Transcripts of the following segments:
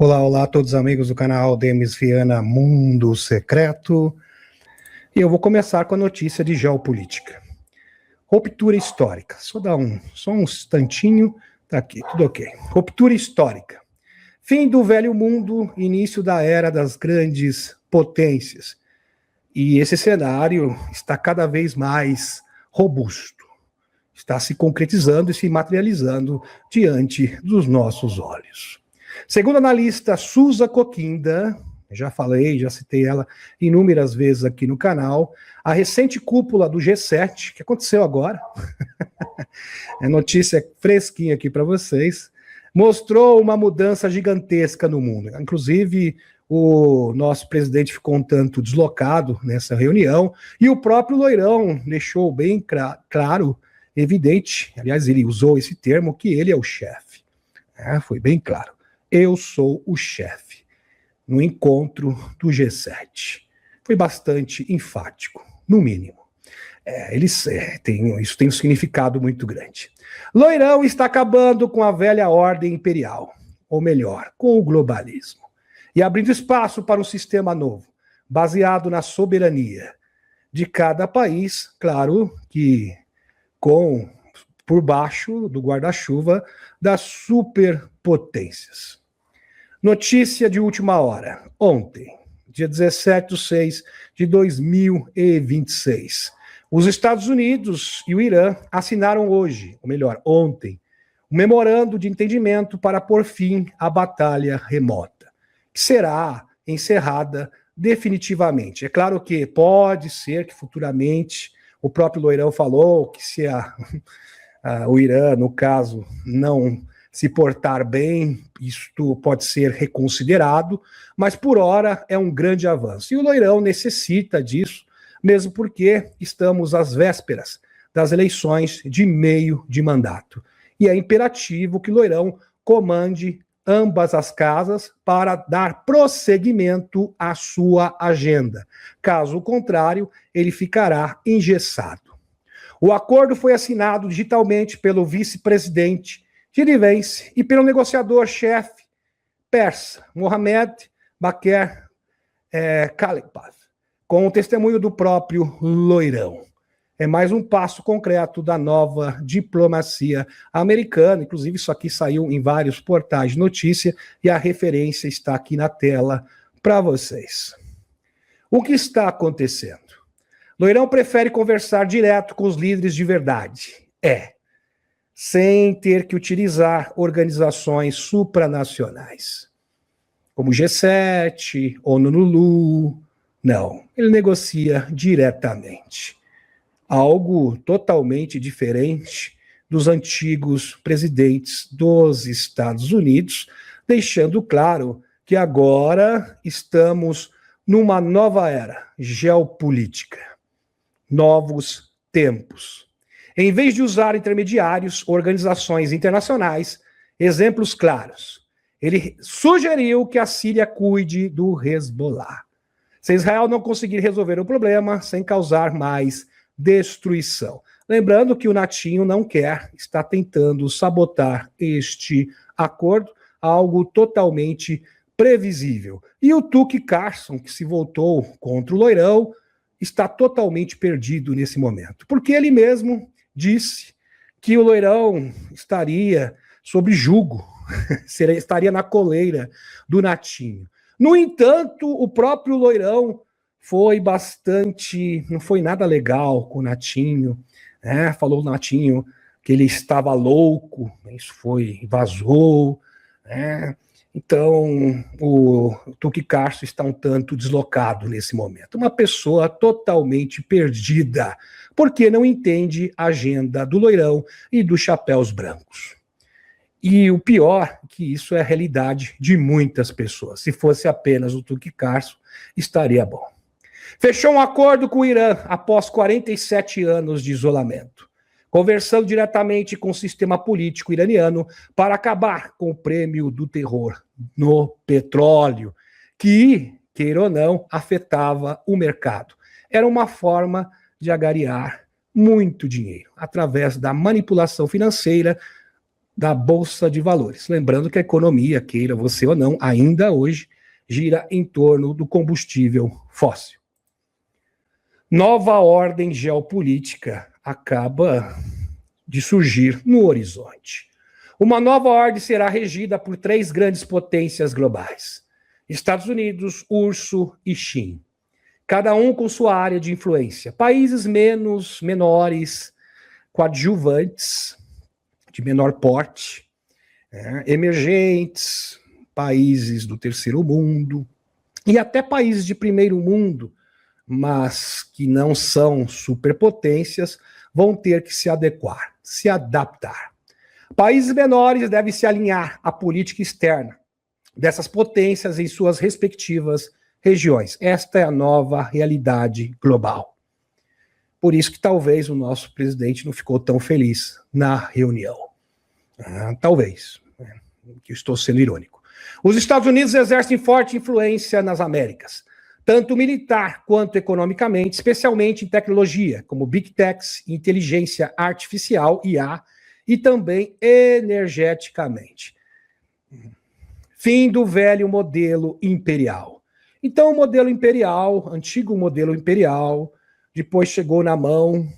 Olá, olá a todos os amigos do canal Demis Viana Mundo Secreto. E eu vou começar com a notícia de geopolítica. Ruptura histórica. Só um instantinho. Tá aqui, tudo ok. Ruptura histórica. Fim do velho mundo, início da era das grandes potências. E esse cenário está cada vez mais robusto. Está se concretizando e se materializando diante dos nossos olhos. Segundo a analista Susa Coquinda, já citei ela inúmeras vezes aqui no canal, a recente cúpula do G7, que aconteceu agora, é notícia fresquinha aqui para vocês, mostrou uma mudança gigantesca no mundo. Inclusive, o nosso presidente ficou um tanto deslocado nessa reunião, e o próprio Loirão deixou bem claro, evidente, aliás, ele usou esse termo, que ele é o chefe. Foi bem claro. Eu sou o chefe, no encontro do G7. Foi bastante enfático, no mínimo. Isso tem um significado muito grande. Loirão está acabando com a velha ordem imperial, ou melhor, com o globalismo, e abrindo espaço para um sistema novo, baseado na soberania de cada país, claro que por baixo do guarda-chuva das superpotências. Notícia de última hora. Ontem, dia 17/6/2026, os Estados Unidos e o Irã assinaram ontem, um memorando de entendimento para pôr fim à batalha remota, que será encerrada definitivamente. É claro que pode ser que futuramente, o próprio Loirão falou que se o Irã, no caso, não se portar bem, isto pode ser reconsiderado, mas por hora é um grande avanço. E o Loirão necessita disso, mesmo porque estamos às vésperas das eleições de meio de mandato. E é imperativo que o Loirão comande ambas as casas para dar prosseguimento à sua agenda. Caso contrário, ele ficará engessado. O acordo foi assinado digitalmente pelo vice-presidente Gini Vance e pelo negociador-chefe persa, Mohamed Bakr Khalilbaf, com o testemunho do próprio Loirão. É mais um passo concreto da nova diplomacia americana. Inclusive, isso aqui saiu em vários portais de notícia e a referência está aqui na tela para vocês. O que está acontecendo? Loirão prefere conversar direto com os líderes de verdade. Sem ter que utilizar organizações supranacionais, como o G7, ONU. Não, ele negocia diretamente. Algo totalmente diferente dos antigos presidentes dos Estados Unidos, deixando claro que agora estamos numa nova era geopolítica, novos tempos. Em vez de usar intermediários, organizações internacionais, exemplos claros, ele sugeriu que a Síria cuide do Hezbollah. Se Israel não conseguir resolver o problema sem causar mais destruição. Lembrando que o Natinho não quer, está tentando sabotar este acordo, algo totalmente previsível. E o Tucker Carlson, que se voltou contra o Loirão, está totalmente perdido nesse momento, porque ele mesmo disse que o Loirão estaria sob jugo, estaria na coleira do Natinho. No entanto, o próprio Loirão não foi nada legal com o Natinho, falou o Natinho que ele estava louco, isso vazou, Então, o Tucker Carlson está um tanto deslocado nesse momento. Uma pessoa totalmente perdida, porque não entende a agenda do Loirão e dos chapéus brancos. E o pior, que isso é a realidade de muitas pessoas. Se fosse apenas o Tucker Carlson, estaria bom. Fechou um acordo com o Irã após 47 anos de isolamento, conversando diretamente com o sistema político iraniano para acabar com o prêmio do terror no petróleo, que, queira ou não, afetava o mercado. Era uma forma de angariar muito dinheiro, através da manipulação financeira da Bolsa de Valores. Lembrando que a economia, queira você ou não, ainda hoje gira em torno do combustível fóssil. Nova ordem geopolítica acaba de surgir no horizonte. Uma nova ordem será regida por 3 grandes potências globais: Estados Unidos, URSS e China. Cada um com sua área de influência. Países menores, coadjuvantes, de menor porte, emergentes, países do terceiro mundo, e até países de primeiro mundo, mas que não são superpotências, vão ter que se adequar, se adaptar. Países menores devem se alinhar à política externa dessas potências em suas respectivas regiões. Esta é a nova realidade global. Por isso que talvez o nosso presidente não ficou tão feliz na reunião. Talvez, que eu estou sendo irônico. Os Estados Unidos exercem forte influência nas Américas, tanto militar quanto economicamente, especialmente em tecnologia, como Big Techs, inteligência artificial, IA, e também energeticamente. Fim do velho modelo imperial. Então, o modelo imperial, antigo modelo imperial, depois chegou na mão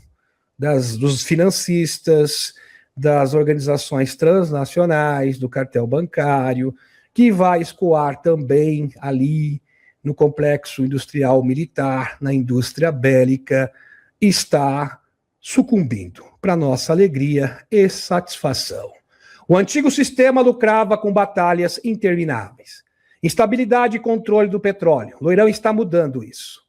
dos financistas, das organizações transnacionais, do cartel bancário, que vai escoar também ali no complexo industrial militar, na indústria bélica, está sucumbindo, para nossa alegria e satisfação. O antigo sistema lucrava com batalhas intermináveis. Instabilidade e controle do petróleo. Loirão está mudando isso.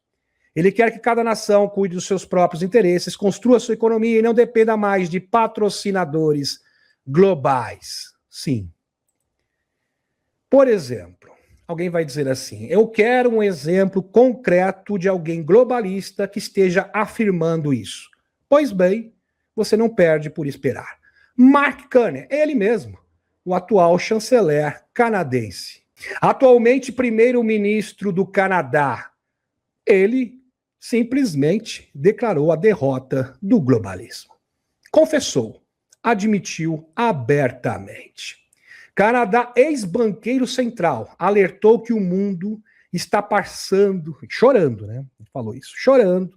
Ele quer que cada nação cuide dos seus próprios interesses, construa sua economia e não dependa mais de patrocinadores globais. Sim. Por exemplo, alguém vai dizer assim: eu quero um exemplo concreto de alguém globalista que esteja afirmando isso. Pois bem, você não perde por esperar. Mark Carney, ele mesmo, o atual chanceler canadense. Atualmente primeiro-ministro do Canadá. Ele simplesmente declarou a derrota do globalismo. Confessou, admitiu abertamente. Canadá, ex-banqueiro central, alertou que o mundo está passando, chorando, né? Ele falou isso, chorando,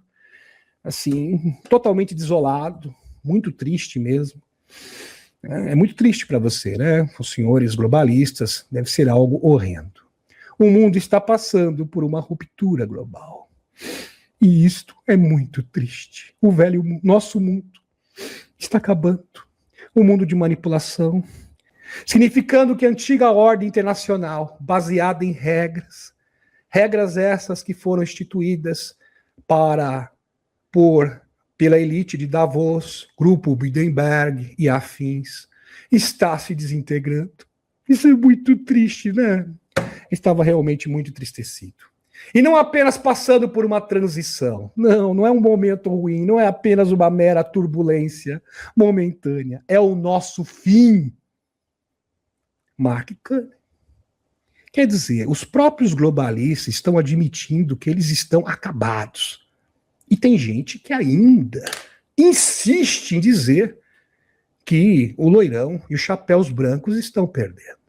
assim, totalmente desolado, muito triste mesmo. É muito triste para você, né? Os senhores globalistas, deve ser algo horrendo. O mundo está passando por uma ruptura global. E isto é muito triste. O velho, nosso mundo está acabando. Um mundo de manipulação, significando que a antiga ordem internacional, baseada em regras essas que foram instituídas pela elite de Davos, Grupo Bilderberg e afins, está se desintegrando. Isso é muito triste, né? Estava realmente muito entristecido. E não apenas passando por uma transição. Não é um momento ruim, não é apenas uma mera turbulência momentânea. É o nosso fim. Mark Carney. Quer dizer, os próprios globalistas estão admitindo que eles estão acabados. E tem gente que ainda insiste em dizer que o loirão e os chapéus brancos estão perdendo.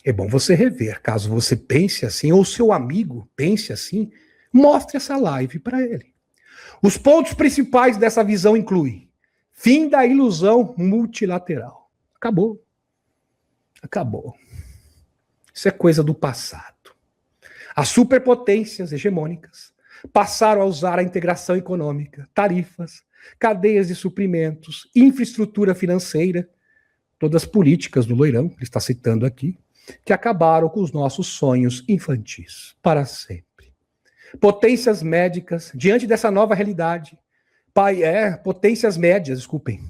É bom você rever, caso você pense assim, ou seu amigo pense assim, mostre essa live para ele. Os pontos principais dessa visão incluem: fim da ilusão multilateral. Acabou. Acabou. Isso é coisa do passado. As superpotências hegemônicas passaram a usar a integração econômica, tarifas, cadeias de suprimentos, infraestrutura financeira, todas as políticas do loirão, ele está citando aqui, que acabaram com os nossos sonhos infantis, para sempre. Potências médicas, diante dessa nova realidade, potências médias, desculpem,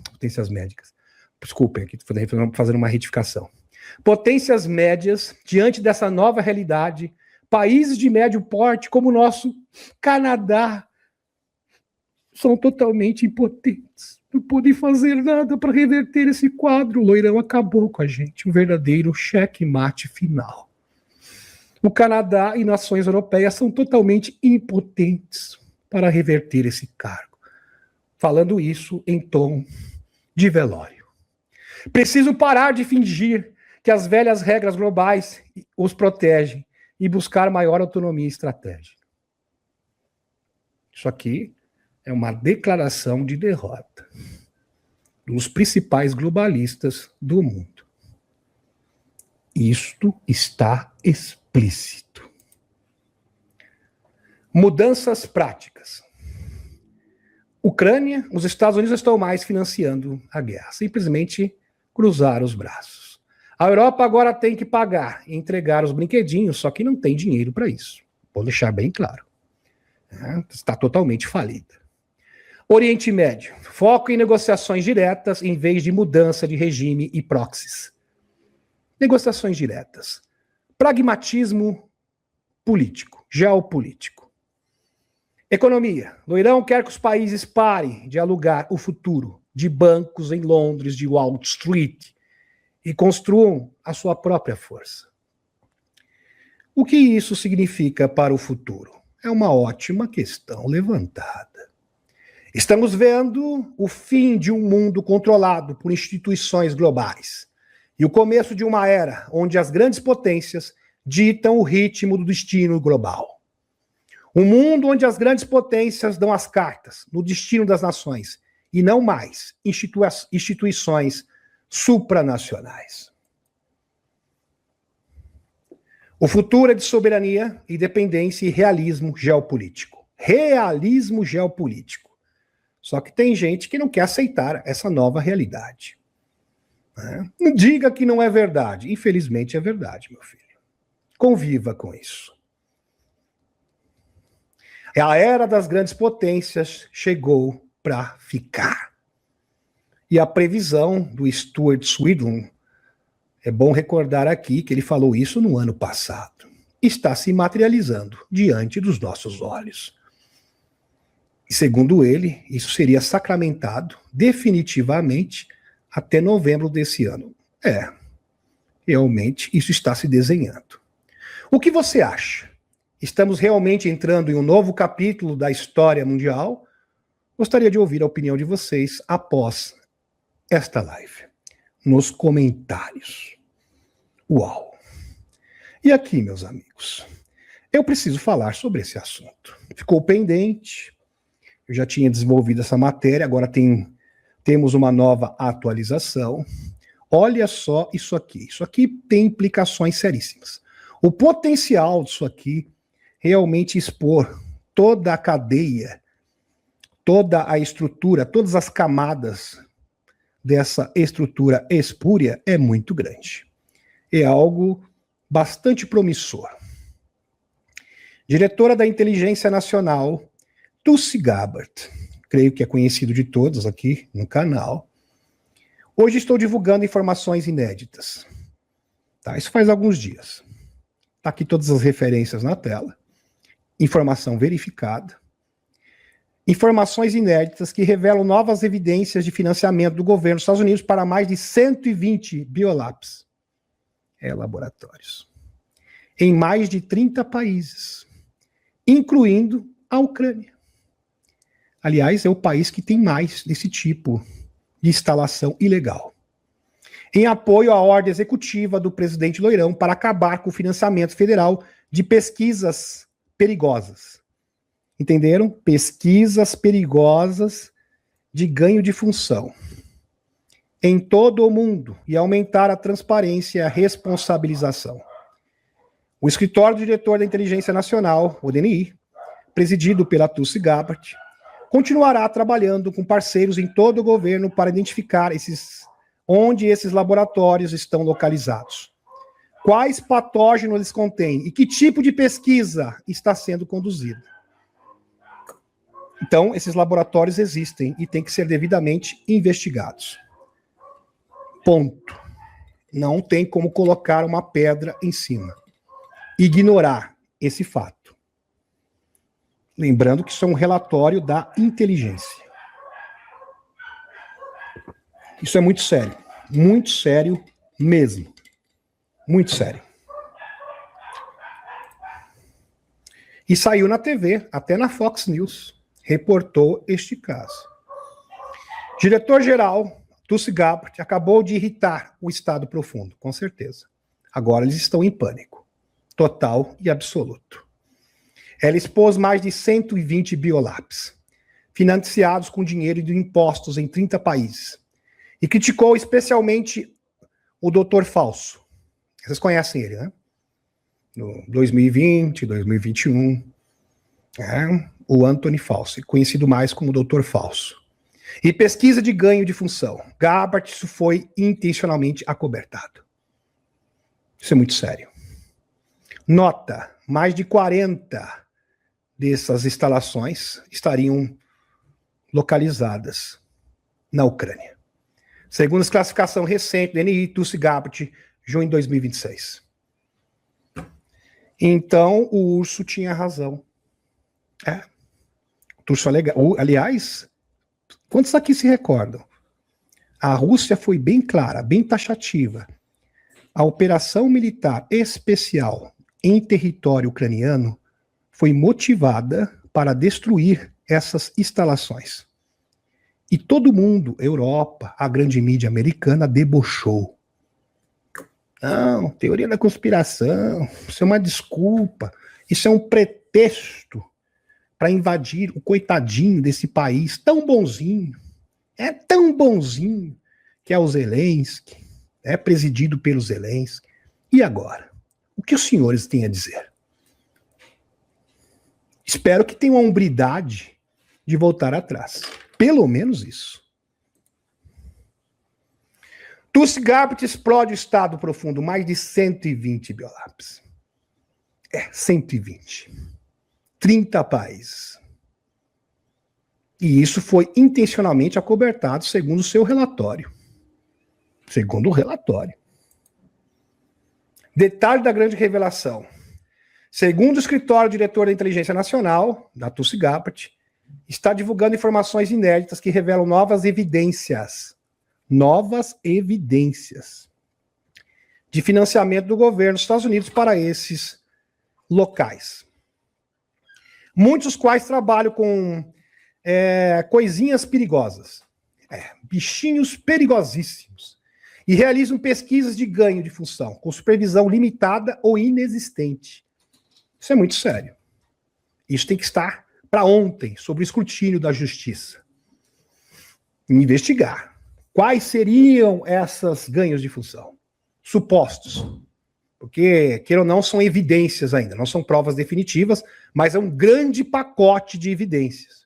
aqui estou fazendo uma retificação. Potências médias, diante dessa nova realidade, países de médio porte, como o nosso Canadá, são totalmente impotentes. Não podem fazer nada para reverter esse quadro. O loirão acabou com a gente. Um verdadeiro checkmate final. O Canadá e nações europeias são totalmente impotentes para reverter esse cargo. Falando isso em tom de velório. Preciso parar de fingir que as velhas regras globais os protegem e buscar maior autonomia estratégica. Isso aqui é uma declaração de derrota dos principais globalistas do mundo. Isto está explícito. Mudanças práticas. Ucrânia, os Estados Unidos estão mais financiando a guerra. Simplesmente cruzar os braços. A Europa agora tem que pagar e entregar os brinquedinhos, só que não tem dinheiro para isso. Vou deixar bem claro. Está totalmente falida. Oriente Médio. Foco em negociações diretas em vez de mudança de regime e proxies. Negociações diretas. Pragmatismo político, geopolítico. Economia. Loirão quer que os países parem de alugar o futuro de bancos em Londres, de Wall Street, e construam a sua própria força. O que isso significa para o futuro? É uma ótima questão levantada. Estamos vendo o fim de um mundo controlado por instituições globais e o começo de uma era onde as grandes potências ditam o ritmo do destino global. Um mundo onde as grandes potências dão as cartas no destino das nações e não mais instituições supranacionais. O futuro é de soberania, independência e realismo geopolítico. Realismo geopolítico. Só que tem gente que não quer aceitar essa nova realidade. Não diga que não é verdade. Infelizmente é verdade, meu filho. Conviva com isso. A era das grandes potências chegou para ficar. E a previsão do Stuart Swindon, é bom recordar aqui que ele falou isso no ano passado, está se materializando diante dos nossos olhos. E segundo ele, isso seria sacramentado definitivamente até novembro desse ano. Realmente isso está se desenhando. O que você acha? Estamos realmente entrando em um novo capítulo da história mundial? Gostaria de ouvir a opinião de vocês após esta live, nos comentários. Uau! E aqui, meus amigos, eu preciso falar sobre esse assunto. Ficou pendente, eu já tinha desenvolvido essa matéria, agora temos uma nova atualização. Olha só isso aqui. Isso aqui tem implicações seríssimas. O potencial disso aqui realmente expor toda a cadeia, toda a estrutura, todas as camadas dessa estrutura espúria é muito grande. É algo bastante promissor. Diretora da Inteligência Nacional, Tulsi Gabbard, creio que é conhecido de todos aqui no canal. Hoje estou divulgando informações inéditas. Tá? Isso faz alguns dias. Está aqui todas as referências na tela. Informação verificada. Informações inéditas que revelam novas evidências de financiamento do governo dos Estados Unidos para mais de 120 biolabs, laboratórios, em mais de 30 países, incluindo a Ucrânia. Aliás, é o país que tem mais desse tipo de instalação ilegal. Em apoio à ordem executiva do presidente Loirão para acabar com o financiamento federal de pesquisas perigosas. Entenderam? Pesquisas perigosas de ganho de função em todo o mundo e aumentar a transparência e a responsabilização. O escritório do diretor da Inteligência Nacional, o DNI, presidido pela Tulsi Gabbard, continuará trabalhando com parceiros em todo o governo para identificar onde esses laboratórios estão localizados, quais patógenos eles contêm e que tipo de pesquisa está sendo conduzida. Então, esses laboratórios existem e têm que ser devidamente investigados. Ponto. Não tem como colocar uma pedra em cima. Ignorar esse fato. Lembrando que isso é um relatório da inteligência. Isso é muito sério mesmo. Muito sério. E saiu na TV, até na Fox News, reportou este caso. Diretor-geral Tulsi Gabbard acabou de irritar o Estado profundo, com certeza. Agora eles estão em pânico, total e absoluto. Ela expôs mais de 120 biolabs, financiados com dinheiro de impostos em 30 países, e criticou especialmente o Dr. Falso. Vocês conhecem ele, né? No 2020, 2021, o Anthony Fauci, conhecido mais como Dr. Falso. E pesquisa de ganho de função. Gabbard, isso foi intencionalmente acobertado. Isso é muito sério. Nota, mais de 40 dessas instalações estariam localizadas na Ucrânia. Segundo a classificação recente do NI, Tulsi Gabbard, junho de 2026. Então, o urso tinha razão. O urso, aliás, quantos aqui se recordam? A Rússia foi bem clara, bem taxativa. A operação militar especial em território ucraniano foi motivada para destruir essas instalações. E todo mundo, Europa, a grande mídia americana, debochou. Não, teoria da conspiração, isso é uma desculpa, isso é um pretexto para invadir o coitadinho desse país tão bonzinho, é tão bonzinho, que é o Zelensky, é presidido pelo Zelensky. E agora? O que os senhores têm a dizer? Espero que tenham a hombridade de voltar atrás. Pelo menos isso. Tulsi Gabbard explode o Estado profundo, mais de 120 biolabs. 120. 30 países. E isso foi intencionalmente acobertado, segundo o seu relatório. Segundo o relatório. Detalhe da grande revelação. Segundo o escritório diretor da Inteligência Nacional, da Tulsi Gabbard, está divulgando informações inéditas que revelam novas evidências de financiamento do governo dos Estados Unidos para esses locais. Muitos dos quais trabalham com coisinhas perigosas, bichinhos perigosíssimos, e realizam pesquisas de ganho de função, com supervisão limitada ou inexistente. Isso é muito sério. Isso tem que estar para ontem, sob o escrutínio da justiça. Investigar. Quais seriam essas ganhos de função? Supostos. Porque, queira ou não, são evidências ainda, não são provas definitivas, mas é um grande pacote de evidências.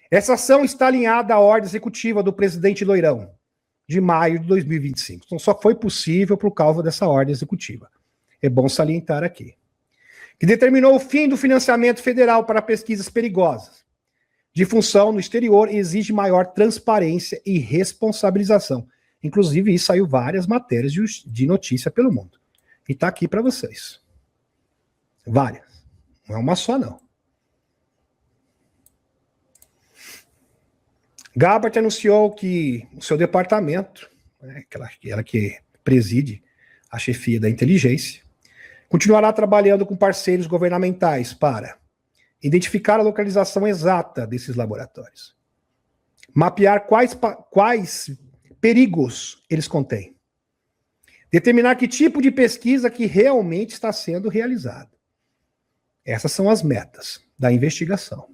Essa ação está alinhada à ordem executiva do presidente Loirão, de maio de 2025. Então, só foi possível por causa dessa ordem executiva. É bom salientar aqui. Que determinou o fim do financiamento federal para pesquisas perigosas de função no exterior e exige maior transparência e responsabilização. Inclusive, isso saiu várias matérias de notícia pelo mundo. E está aqui para vocês. Várias. Não é uma só, não. Gabbard anunciou que o seu departamento, ela que preside a chefia da inteligência, continuará trabalhando com parceiros governamentais para identificar a localização exata desses laboratórios, mapear quais perigos eles contêm, determinar que tipo de pesquisa que realmente está sendo realizada. Essas são as metas da investigação.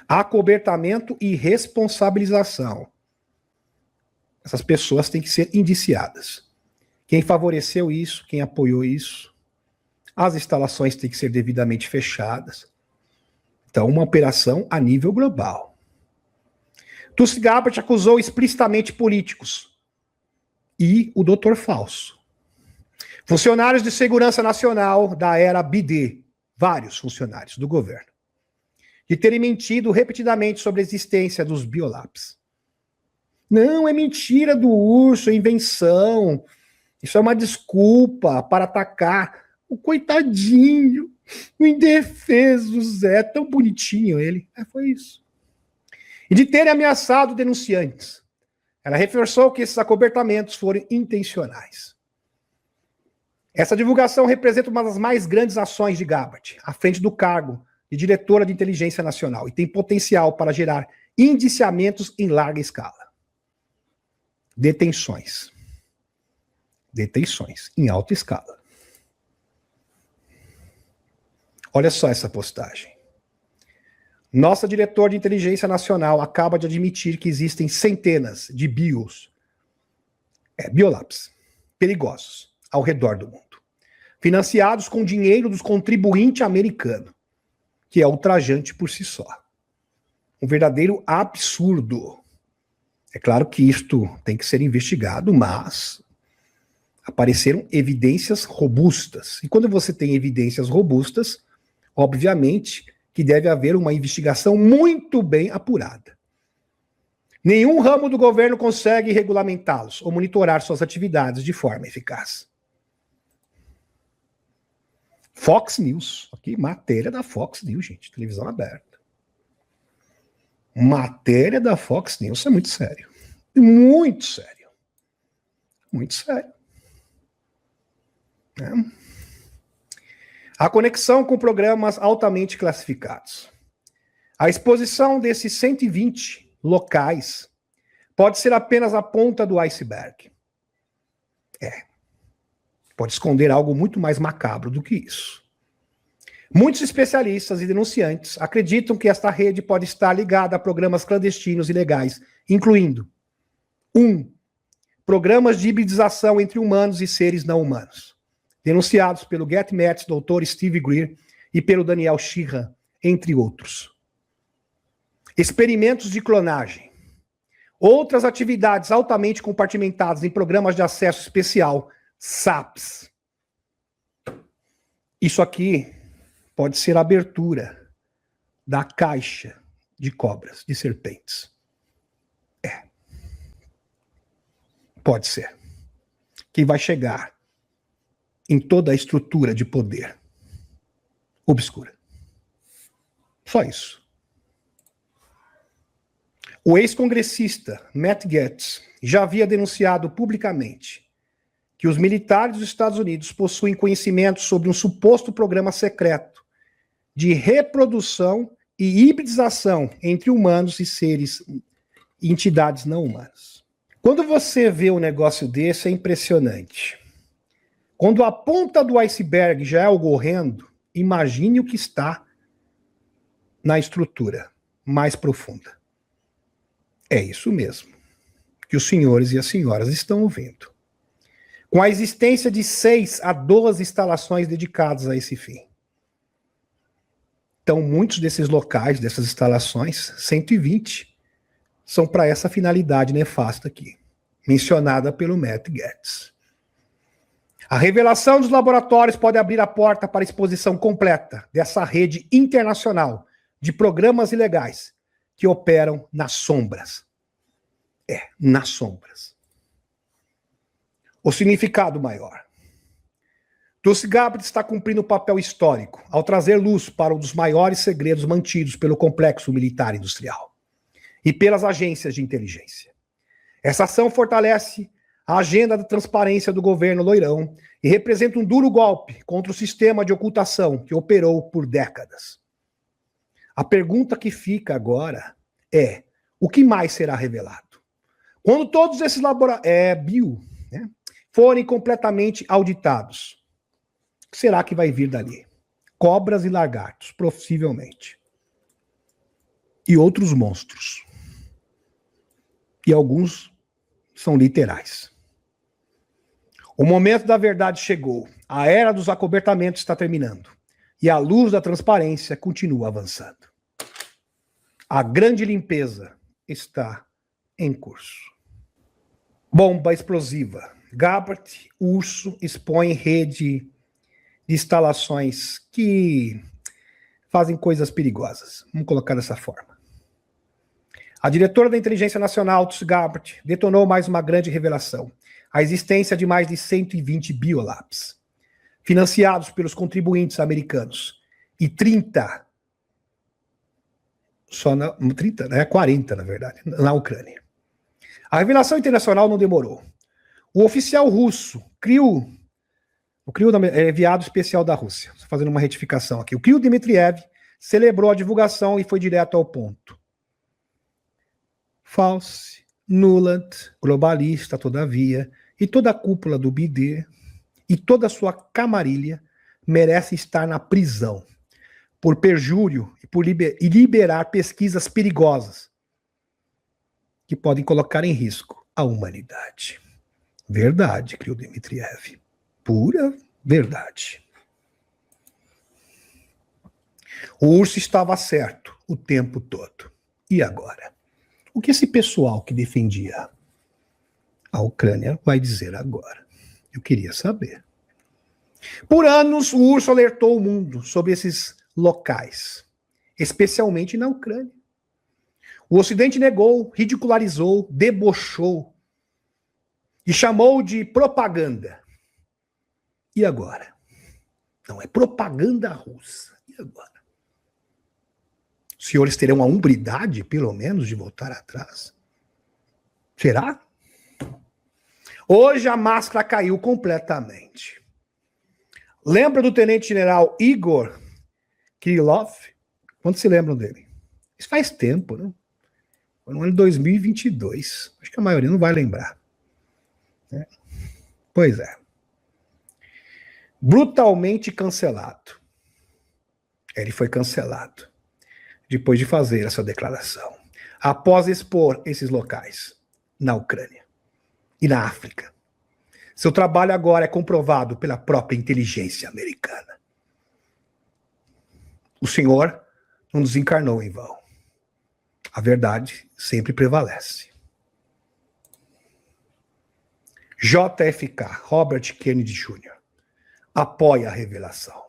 Acobertamento e responsabilização. Essas pessoas têm que ser indiciadas. Quem favoreceu isso, quem apoiou isso. As instalações têm que ser devidamente fechadas. Então, uma operação a nível global. Tulsi Gabbard acusou explicitamente políticos e o Dr. Falso. Funcionários de segurança nacional da era BD, vários funcionários do governo, de terem mentido repetidamente sobre a existência dos biolabs. Não, é mentira do urso, é invenção. Isso é uma desculpa para atacar o coitadinho, o indefeso Zé, tão bonitinho ele. Foi isso. E de terem ameaçado denunciantes. Ela reforçou que esses acobertamentos foram intencionais. Essa divulgação representa uma das mais grandes ações de Gabbard, à frente do cargo de diretora de inteligência nacional, e tem potencial para gerar Indiciamentos em larga escala. Detenções. Detenções em alta escala. Olha só essa postagem. Nossa diretora de inteligência nacional acaba de admitir que existem centenas de biolabs perigosos ao redor do mundo, financiados com dinheiro dos contribuintes americanos, que é ultrajante por si só. Um verdadeiro absurdo. É claro que isto tem que ser investigado, mas apareceram evidências robustas. E quando você tem evidências robustas, obviamente que deve haver uma investigação muito bem apurada. Nenhum ramo do governo consegue regulamentá-los ou monitorar suas atividades de forma eficaz. Fox News, aqui, matéria da Fox News, gente, televisão aberta. Matéria da Fox News, isso é muito sério. Muito sério. Muito sério. A conexão com programas altamente classificados. A exposição desses 120 locais pode ser apenas a ponta do iceberg. Pode esconder algo muito mais macabro do que isso. Muitos especialistas e denunciantes acreditam que esta rede pode estar ligada a programas clandestinos ilegais, incluindo 1. Programas de hibridização entre humanos e seres não humanos, denunciados pelo GetMatch, Dr. Steve Greer, e pelo Daniel Sheehan, entre outros. Experimentos de clonagem. Outras atividades altamente compartimentadas em programas de acesso especial, SAPs. Isso aqui pode ser a abertura da caixa de cobras, de serpentes. Pode ser. Que vai chegar em toda a estrutura de poder obscura. Só isso. O ex-congressista Matt Gaetz já havia denunciado publicamente que os militares dos Estados Unidos possuem conhecimento sobre um suposto programa secreto de reprodução e hibridização entre humanos e seres e entidades não humanas. Quando você vê um negócio desse, é impressionante. Quando a ponta do iceberg já é algo horrendo, imagine o que está na estrutura mais profunda. É isso mesmo que os senhores e as senhoras estão ouvindo. Com a existência de 6 a 12 instalações dedicadas a esse fim. Então, muitos desses locais, dessas instalações, 120, são para essa finalidade nefasta aqui, mencionada pelo Matt Gaetz. A revelação dos laboratórios pode abrir a porta para a exposição completa dessa rede internacional de programas ilegais que operam nas sombras. Nas sombras. O significado maior. Tulsi Gabbard está cumprindo um papel histórico ao trazer luz para um dos maiores segredos mantidos pelo complexo militar industrial e pelas agências de inteligência. Essa ação fortalece a agenda da transparência do governo loirão e representa um duro golpe contra o sistema de ocultação que operou por décadas. A pergunta que fica agora é: o que mais será revelado? Quando todos esses laboratórios forem completamente auditados, o que será que vai vir dali? Cobras e lagartos, possivelmente. E outros monstros. E alguns são literais. O momento da verdade chegou. A era dos acobertamentos está terminando. E a luz da transparência continua avançando. A grande limpeza está em curso. Bomba explosiva. Gabbard, urso, expõe rede de instalações que fazem coisas perigosas. Vamos colocar dessa forma. A diretora da Inteligência Nacional, Tulsi Gabbard, detonou mais uma grande revelação. A existência de mais de 120 biolabs, financiados pelos contribuintes americanos, e 40, na verdade, na Ucrânia. A revelação internacional não demorou. O oficial russo, o Kirill é enviado especial da Rússia, estou fazendo uma retificação aqui, o Kirill Dmitriev celebrou a divulgação e foi direto ao ponto. Fauci, Nuland, globalista, todavia, e toda a cúpula do BD e toda a sua camarilha merece estar na prisão por perjúrio e por liberar pesquisas perigosas que podem colocar em risco a humanidade. Verdade, Kirill Dmitriev. Pura verdade. O urso estava certo o tempo todo. E agora? O que esse pessoal que defendia a Ucrânia vai dizer agora? Eu queria saber. Por anos, o urso alertou o mundo sobre esses locais, especialmente na Ucrânia. O Ocidente negou, ridicularizou, debochou e chamou de propaganda. E agora? Não, é propaganda russa. E agora? Os senhores terão a hombridade, pelo menos, de voltar atrás? Será? Hoje a máscara caiu completamente. Lembra do tenente-general Igor Kirillov? Quantos se lembram dele? Isso faz tempo, né? Foi no ano de 2022. Acho que a maioria não vai lembrar. É. Pois é. Brutalmente cancelado. Ele foi cancelado depois de fazer essa declaração, após expor esses locais na Ucrânia e na África. Seu trabalho agora é comprovado pela própria inteligência americana. O senhor não desencarnou em vão. A verdade sempre prevalece. JFK, Robert Kennedy Jr., apoia a revelação.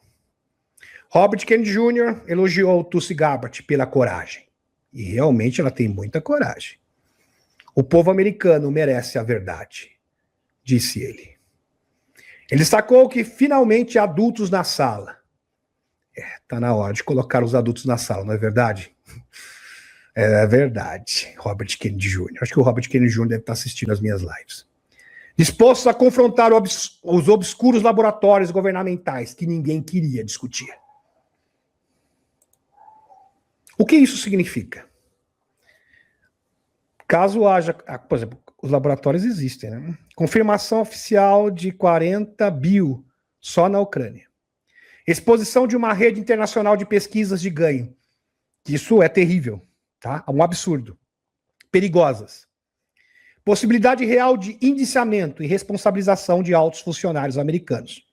Robert Kennedy Jr. elogiou Tulsi Gabbard pela coragem. E realmente ela tem muita coragem. O povo americano merece a verdade, disse ele. Ele destacou que finalmente há adultos na sala. Tá na hora de colocar os adultos na sala, não é verdade? É verdade, Robert Kennedy Jr. Acho que o Robert Kennedy Jr. deve estar assistindo as minhas lives. Dispostos a confrontar os obscuros laboratórios governamentais que ninguém queria discutir. O que isso significa? Caso haja, por exemplo, os laboratórios existem, né? Confirmação oficial de 40 bio só na Ucrânia. Exposição de uma rede internacional de pesquisas de ganho. Isso é terrível, tá? É um absurdo. Perigosas. Possibilidade real de indiciamento e responsabilização de altos funcionários americanos.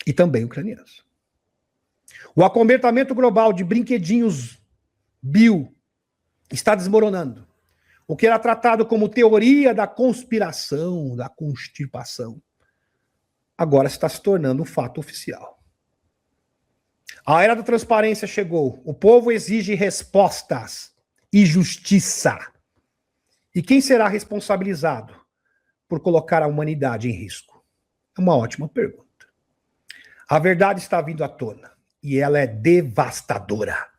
E também ucranianos. O acobertamento global de brinquedinhos bio está desmoronando. O que era tratado como teoria da conspiração, da constipação, agora está se tornando um fato oficial. A era da transparência chegou. O povo exige respostas e justiça. E quem será responsabilizado por colocar a humanidade em risco? É uma ótima pergunta. A verdade está vindo à tona e ela é devastadora.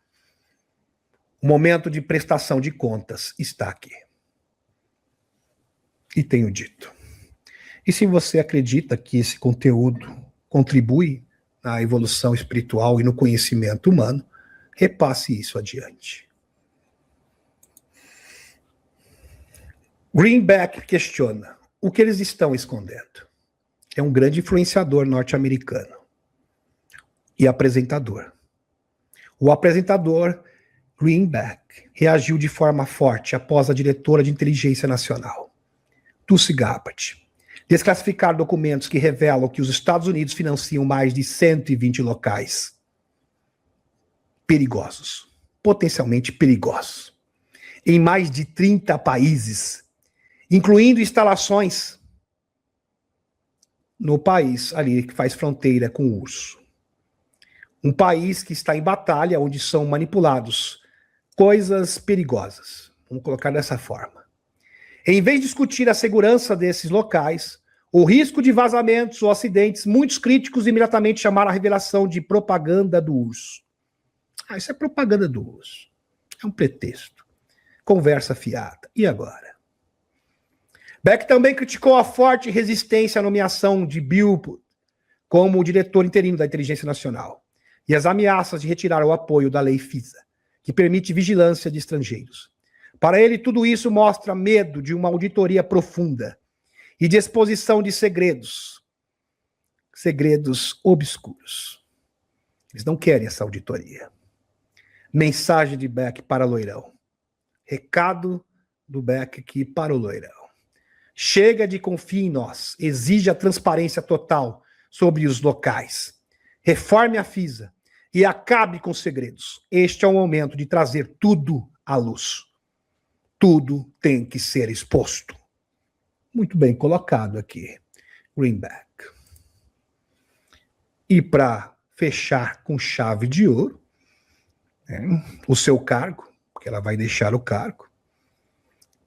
O momento de prestação de contas está aqui. E tenho dito. E se você acredita que esse conteúdo contribui na evolução espiritual e no conhecimento humano, repasse isso adiante. Greenback questiona o que eles estão escondendo. É um grande influenciador norte-americano e apresentador. O apresentador Greenback reagiu de forma forte após a diretora de inteligência nacional, Tulsi Gabbard, desclassificar documentos que revelam que os Estados Unidos financiam mais de 120 locais perigosos, potencialmente perigosos, em mais de 30 países, incluindo instalações no país ali que faz fronteira com o urso. Um país que está em batalha, onde são manipulados coisas perigosas. Vamos colocar dessa forma. Em vez de discutir a segurança desses locais, o risco de vazamentos ou acidentes, muitos críticos imediatamente chamaram a revelação de propaganda do urso. Isso é propaganda do urso. É um pretexto. Conversa fiada. E agora? Beck também criticou a forte resistência à nomeação de Bill como diretor interino da Inteligência Nacional e as ameaças de retirar o apoio da lei FISA, que permite vigilância de estrangeiros. Para ele, tudo isso mostra medo de uma auditoria profunda e de exposição de segredos obscuros. Eles não querem essa auditoria. Mensagem de Beck para Loirão. Recado do Beck aqui para o Loirão. Chega de confiar em nós. Exige a transparência total sobre os locais. Reforme a FISA e acabe com os segredos. Este é o momento de trazer tudo à luz. Tudo tem que ser exposto. Muito bem colocado aqui, Greenback. E para fechar com chave de ouro, o seu cargo, porque ela vai deixar o cargo,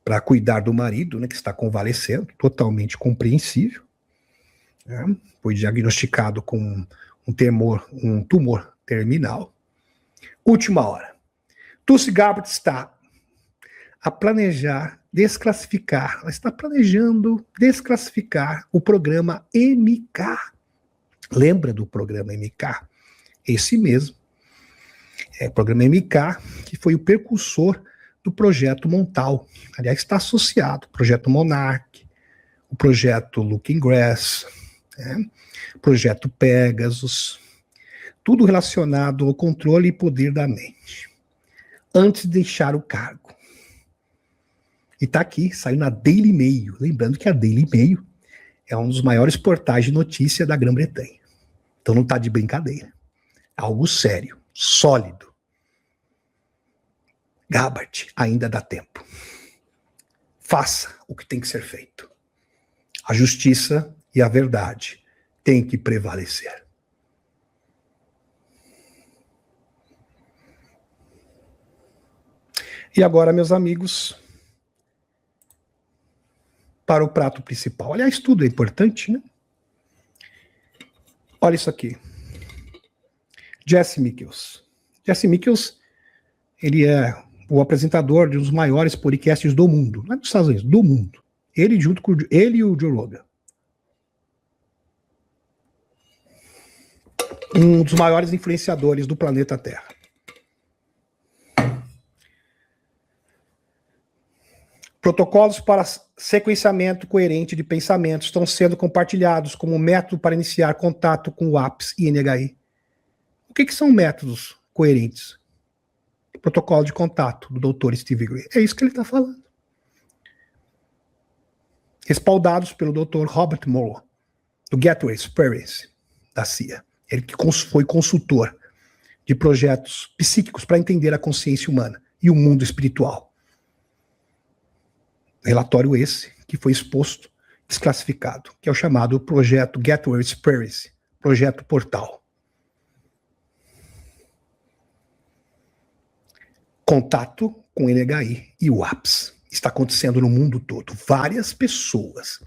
para cuidar do marido, que está convalescendo, totalmente compreensível. Foi diagnosticado com um tumor terminal. Última hora. Tulsi Gabbard está a planejar desclassificar, ela está planejando desclassificar o programa MK. Lembra do programa MK? Esse mesmo. O programa MK, que foi o precursor do projeto Montal. Aliás, está associado ao projeto Monarch, o projeto Looking Glass, o projeto Pegasus, tudo relacionado ao controle e poder da mente. Antes de deixar o cargo. E está aqui, saiu na Daily Mail. Lembrando que a Daily Mail é um dos maiores portais de notícia da Grã-Bretanha. Então não está de brincadeira. Algo sério, sólido. Gabbard, ainda dá tempo. Faça o que tem que ser feito. A justiça e a verdade têm que prevalecer. E agora, meus amigos, para o prato principal. Aliás, tudo é importante, né? Olha isso aqui. Jesse Michels. Jesse Michels, ele é o apresentador de um dos maiores podcasts do mundo. Não é dos Estados Unidos, do mundo. Ele junto com ele e o Joe Rogan. Um dos maiores influenciadores do planeta Terra. Protocolos para sequenciamento coerente de pensamentos estão sendo compartilhados como método para iniciar contato com o APS e NHI. O que são métodos coerentes? Protocolo de contato do Dr. Steve Gray. É isso que ele está falando. Respaldados pelo Dr. Robert Moore, do Gateway Experience, da CIA. Ele que foi consultor de projetos psíquicos para entender a consciência humana e o mundo espiritual. Relatório esse que foi exposto, desclassificado, que é o chamado projeto Gateway Experience, projeto Portal. Contato com o NHI e o APS. Está acontecendo no mundo todo. Várias pessoas.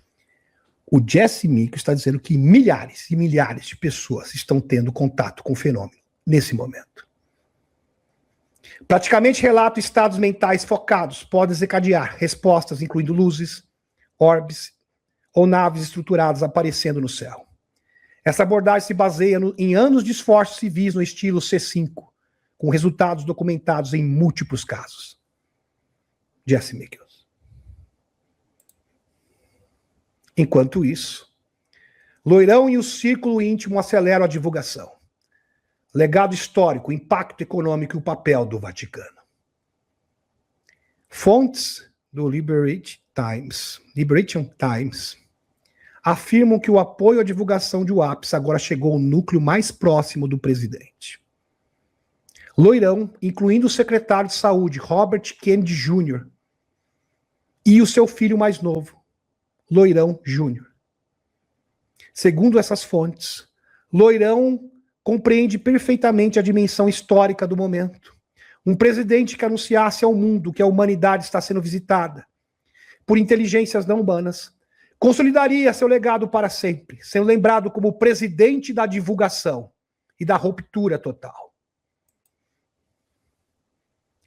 O Jesse Michels está dizendo que milhares e milhares de pessoas estão tendo contato com o fenômeno nesse momento. Praticamente relata estados mentais focados, podem desencadear respostas incluindo luzes, orbes ou naves estruturadas aparecendo no céu. Essa abordagem se baseia em anos de esforços civis no estilo C5, com resultados documentados em múltiplos casos. Jesse Michels. Enquanto isso, Loirão e o círculo íntimo aceleram a divulgação. Legado histórico, impacto econômico e o papel do Vaticano. Fontes do Liberation Times afirmam que o apoio à divulgação de UAPS agora chegou ao núcleo mais próximo do presidente. Loirão, incluindo o secretário de saúde, Robert Kennedy Jr., e o seu filho mais novo, Loirão Jr. Segundo essas fontes, Loirão compreende perfeitamente a dimensão histórica do momento. Um presidente que anunciasse ao mundo que a humanidade está sendo visitada por inteligências não humanas, consolidaria seu legado para sempre, sendo lembrado como o presidente da divulgação e da ruptura total.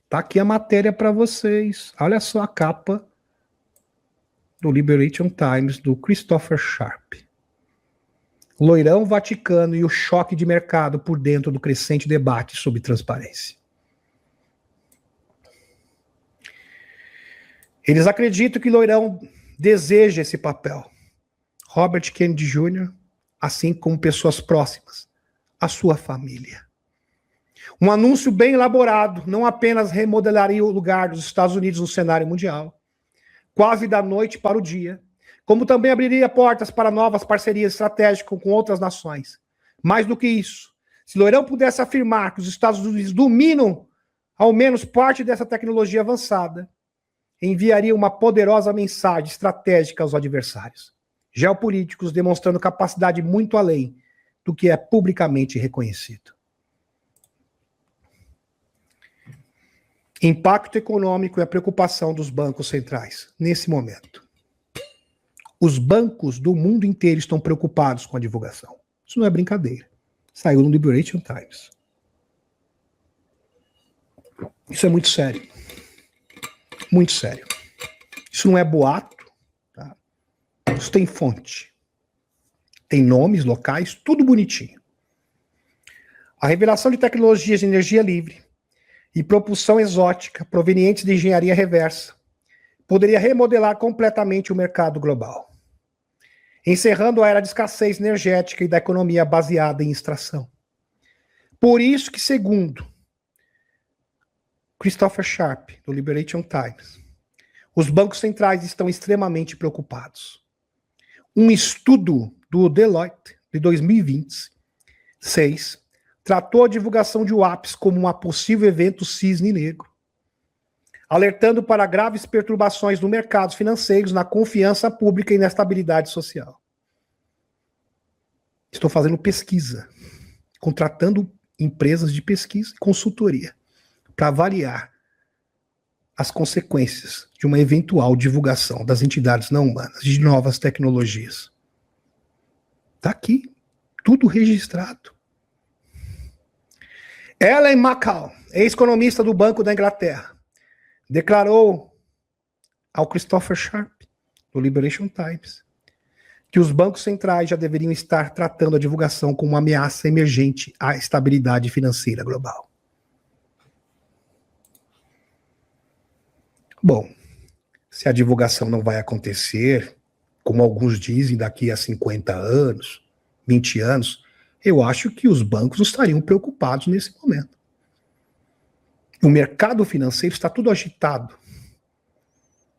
Tá aqui a matéria para vocês. Olha só a capa do Liberation Times, do Christopher Sharp. Loirão, Vaticano e o choque de mercado por dentro do crescente debate sobre transparência. Eles acreditam que Loirão deseja esse papel. Robert Kennedy Jr., assim como pessoas próximas, a sua família. Um anúncio bem elaborado não apenas remodelaria o lugar dos Estados Unidos no cenário mundial, quase da noite para o dia, como também abriria portas para novas parcerias estratégicas com outras nações. Mais do que isso, se Loirão pudesse afirmar que os Estados Unidos dominam ao menos parte dessa tecnologia avançada, enviaria uma poderosa mensagem estratégica aos adversários geopolíticos, demonstrando capacidade muito além do que é publicamente reconhecido. Impacto econômico e a preocupação dos bancos centrais nesse momento. Os bancos do mundo inteiro estão preocupados com a divulgação. Isso não é brincadeira. Saiu no Liberation Times. Isso é muito sério. Muito sério. Isso não é boato. Tá? Isso tem fonte. Tem nomes, locais, tudo bonitinho. A revelação de tecnologias de energia livre e propulsão exótica provenientes de engenharia reversa poderia remodelar completamente o mercado global, encerrando a era de escassez energética e da economia baseada em extração. Por isso que, segundo Christopher Sharp, do Liberation Times, os bancos centrais estão extremamente preocupados. Um estudo do Deloitte, de 2026, tratou a divulgação de WAPs como um possível evento cisne negro, alertando para graves perturbações no mercados financeiros, na confiança pública e na estabilidade social. Estou fazendo pesquisa, contratando empresas de pesquisa e consultoria para avaliar as consequências de uma eventual divulgação das entidades não humanas de novas tecnologias. Está aqui, tudo registrado. Ellen McCall, ex-economista do Banco da Inglaterra, declarou ao Christopher Sharp, do Liberation Times, que os bancos centrais já deveriam estar tratando a divulgação como uma ameaça emergente à estabilidade financeira global. Bom, se a divulgação não vai acontecer, como alguns dizem, daqui a 50 anos, 20 anos, eu acho que os bancos estariam preocupados nesse momento. O mercado financeiro está tudo agitado,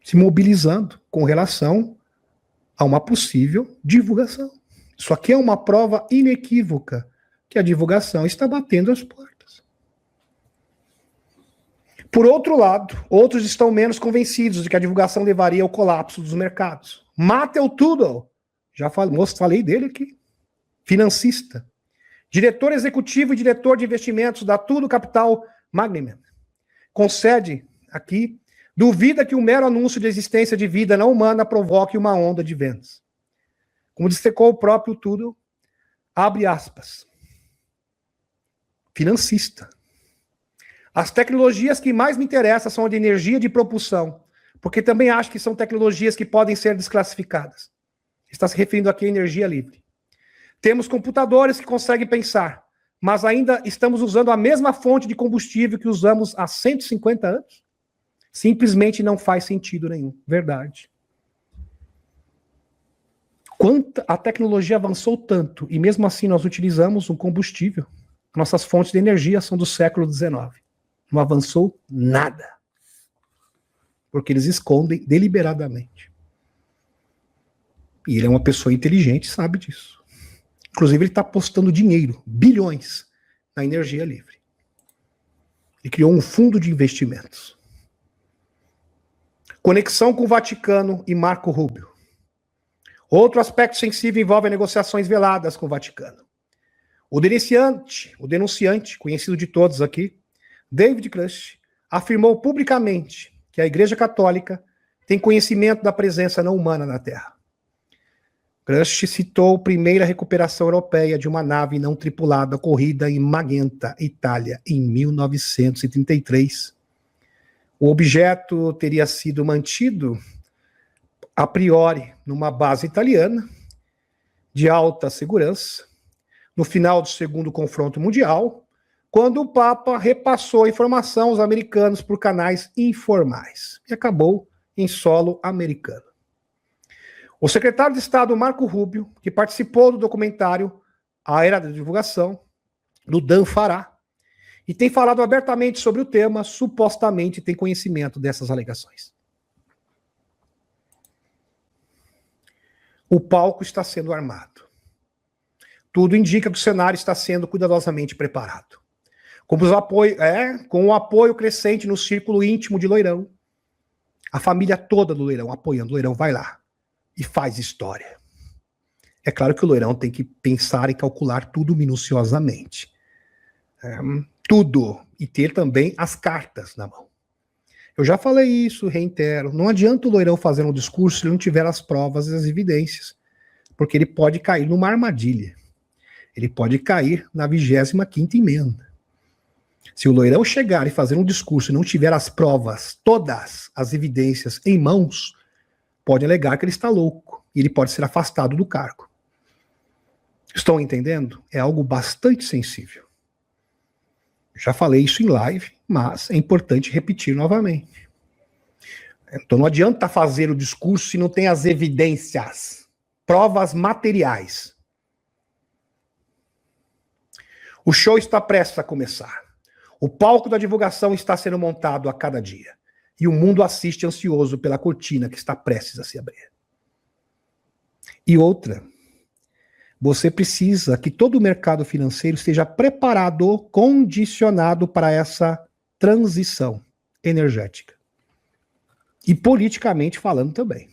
se mobilizando com relação a uma possível divulgação. Isso aqui é uma prova inequívoca que a divulgação está batendo as portas. Por outro lado, outros estão menos convencidos de que a divulgação levaria ao colapso dos mercados. Matthew Tudor, já falei dele aqui, financista, diretor executivo e diretor de investimentos da Tudo Capital Management, concede aqui, duvida que o mero anúncio de existência de vida não humana provoque uma onda de vendas. Como destacou o próprio Tudor, abre aspas, financista. As tecnologias que mais me interessam são a de energia de propulsão, porque também acho que são tecnologias que podem ser desclassificadas. Está se referindo aqui à energia livre. Temos computadores que conseguem pensar, mas ainda estamos usando a mesma fonte de combustível que usamos há 150 anos? Simplesmente não faz sentido nenhum. Verdade. A tecnologia avançou tanto, e mesmo assim nós utilizamos um combustível. Nossas fontes de energia são do século XIX. Não avançou nada. Porque eles escondem deliberadamente. E ele é uma pessoa inteligente, sabe disso. Inclusive, ele está apostando dinheiro, bilhões, na energia livre. Ele criou um fundo de investimentos. Conexão com o Vaticano e Marco Rubio. Outro aspecto sensível envolve negociações veladas com o Vaticano. O denunciante, conhecido de todos aqui, David Grush, afirmou publicamente que a Igreja Católica tem conhecimento da presença não humana na Terra. Grush citou a primeira recuperação europeia de uma nave não tripulada ocorrida em Magenta, Itália, em 1933. O objeto teria sido mantido, a priori, numa base italiana, de alta segurança, no final do Segundo Confronto Mundial, quando o Papa repassou a informação aos americanos por canais informais. E acabou em solo americano. O secretário de Estado Marco Rubio, que participou do documentário A Era da Divulgação, do Dan Farah, e tem falado abertamente sobre o tema, supostamente tem conhecimento dessas alegações. O palco está sendo armado. Tudo indica que o cenário está sendo cuidadosamente preparado. Com o apoio crescente no círculo íntimo de Loirão, a família toda do Loirão apoiando. O Loirão vai lá e faz história. É claro que o Loirão tem que pensar e calcular tudo minuciosamente. Tudo. E ter também as cartas na mão. Eu já falei isso, reitero. Não adianta o Loirão fazer um discurso se ele não tiver as provas e as evidências. Porque ele pode cair numa armadilha. Ele pode cair na 25ª emenda. Se o Loirão chegar e fazer um discurso e não tiver as provas, todas as evidências em mãos, pode alegar que ele está louco. E ele pode ser afastado do cargo. Estão entendendo? É algo bastante sensível. Já falei isso em live, mas é importante repetir novamente. Então não adianta fazer o discurso se não tem as evidências, provas materiais. O show está prestes a começar. O palco da divulgação está sendo montado a cada dia. E o mundo assiste ansioso pela cortina que está prestes a se abrir. E outra, você precisa que todo o mercado financeiro esteja preparado, condicionado para essa transição energética. E politicamente falando também.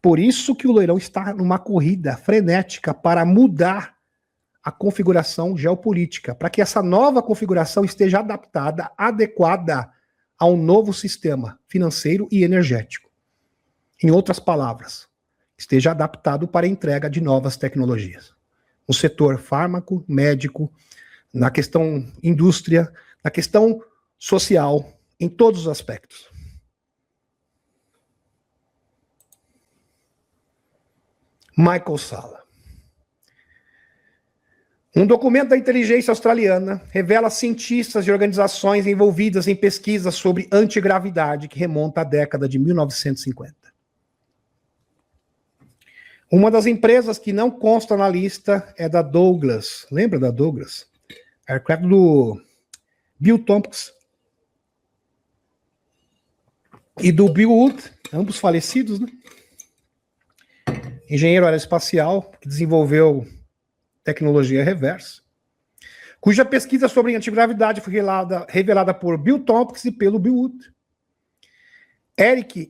Por isso que o Loirão está numa corrida frenética para mudar a configuração geopolítica, para que essa nova configuração esteja adaptada, adequada a um novo sistema financeiro e energético. Em outras palavras, esteja adaptado para a entrega de novas tecnologias. No setor fármaco, médico, na questão indústria, na questão social, em todos os aspectos. Michael Salla. Um documento da inteligência australiana revela cientistas e organizações envolvidas em pesquisas sobre antigravidade que remonta à década de 1950. Uma das empresas que não consta na lista é da Douglas. Lembra da Douglas? Aircraft do Bill Tompkins e do Bill Wood, ambos falecidos, né? Engenheiro aeroespacial que desenvolveu tecnologia reversa, cuja pesquisa sobre antigravidade foi revelada por Bill Tompkins e pelo Bill Wood. Eric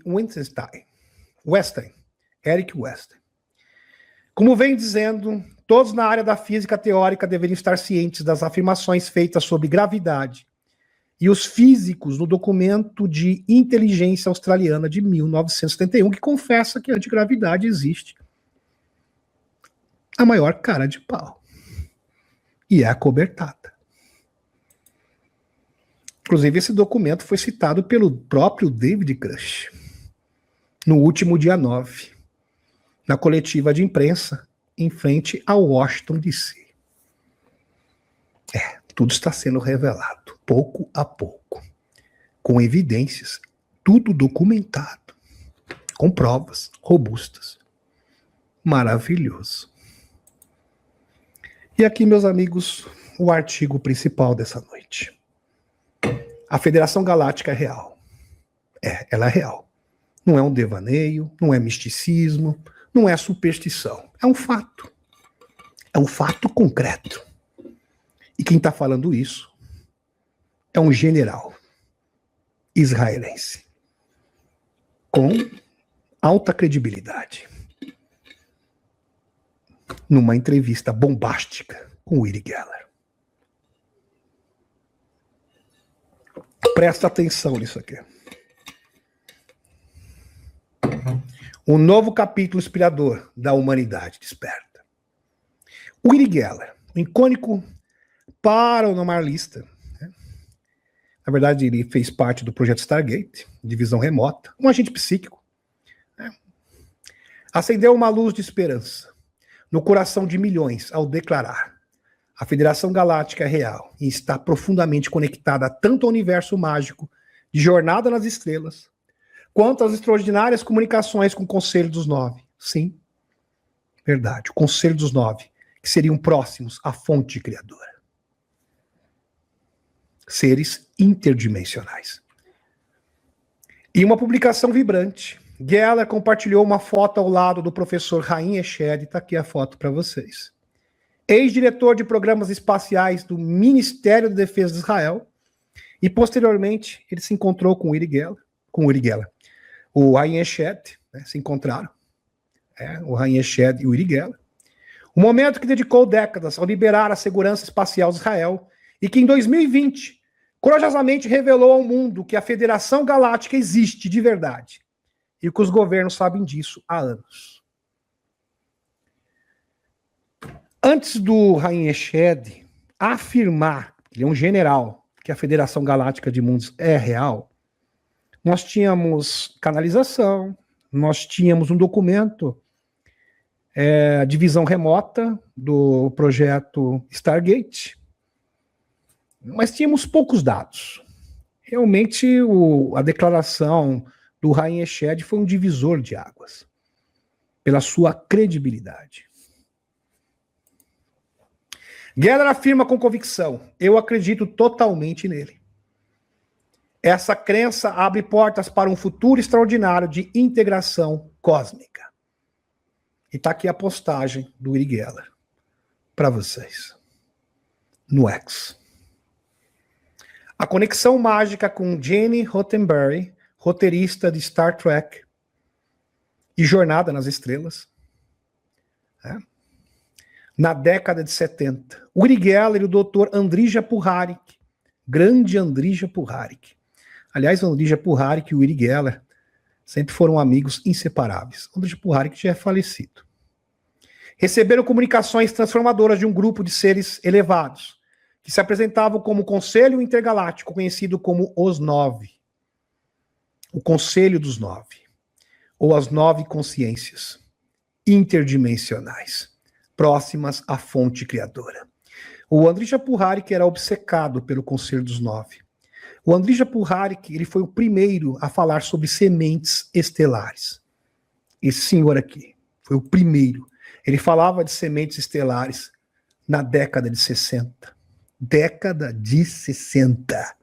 Westheim. Como vem dizendo, todos na área da física teórica deveriam estar cientes das afirmações feitas sobre gravidade e os físicos no documento de inteligência australiana de 1971, que confessa que a antigravidade existe. A maior cara de pau. E é acobertada. Inclusive, esse documento foi citado pelo próprio David Grush no último dia 9, na coletiva de imprensa, em frente ao Washington, D.C. Tudo está sendo revelado, pouco a pouco, com evidências, tudo documentado, com provas robustas. Maravilhoso. E aqui, meus amigos, o artigo principal dessa noite. A Federação Galáctica é real. Ela é real. Não é um devaneio, não é misticismo, não é superstição. É um fato. É um fato concreto. E quem está falando isso é um general israelense com alta credibilidade. Numa entrevista bombástica com Uri Geller. Presta atenção nisso aqui. Um novo capítulo inspirador da humanidade desperta. Uri Geller, um icônico paranormalista. Na verdade, ele fez parte do projeto Stargate, divisão remota, um agente psíquico. Acendeu uma luz de esperança no coração de milhões ao declarar: a Federação Galáctica é real e está profundamente conectada tanto ao universo mágico de Jornada nas Estrelas, quanto às extraordinárias comunicações com o Conselho dos Nove. Sim, verdade. O Conselho dos Nove, que seriam próximos à fonte criadora. Seres interdimensionais. E uma publicação vibrante. Geller compartilhou uma foto ao lado do professor Haim Eshed, está aqui a foto para vocês. Ex-diretor de programas espaciais do Ministério da Defesa de Israel, e posteriormente ele se encontrou com o Uri Geller. O Haim Eshed, né, se encontraram, o Haim Eshed e o Uri Geller. O momento que dedicou décadas ao liberar a segurança espacial de Israel e que em 2020 corajosamente revelou ao mundo que a Federação Galáctica existe de verdade e que os governos sabem disso há anos. Antes do Haim Eshed afirmar, ele é um general, que a Federação Galáctica de Mundos é real, nós tínhamos canalização, nós tínhamos um documento, de visão remota do projeto Stargate, mas tínhamos poucos dados. Realmente, a declaração do Haim Eshed foi um divisor de águas, pela sua credibilidade. Geller afirma com convicção: eu acredito totalmente nele. Essa crença abre portas para um futuro extraordinário de integração cósmica. E está aqui a postagem do Uri Geller para vocês, no X. A conexão mágica com Gene Roddenberry, roteirista de Star Trek e Jornada nas Estrelas, na década de 70. Uri Geller e o Dr. Andrija Puharich, grande Andrija Puharich. Aliás, Andrija Puharich e o Uri Geller sempre foram amigos inseparáveis. Andrija Puharich já é falecido. Receberam comunicações transformadoras de um grupo de seres elevados, que se apresentavam como Conselho Intergaláctico, conhecido como os Nove. O Conselho dos Nove, ou as Nove Consciências interdimensionais, próximas à fonte criadora. O Andrija Puharich era obcecado pelo Conselho dos Nove. O Andrija Puharich, ele foi o primeiro a falar sobre sementes estelares. Esse senhor aqui foi o primeiro. Ele falava de sementes estelares na década de 60. Década de 60.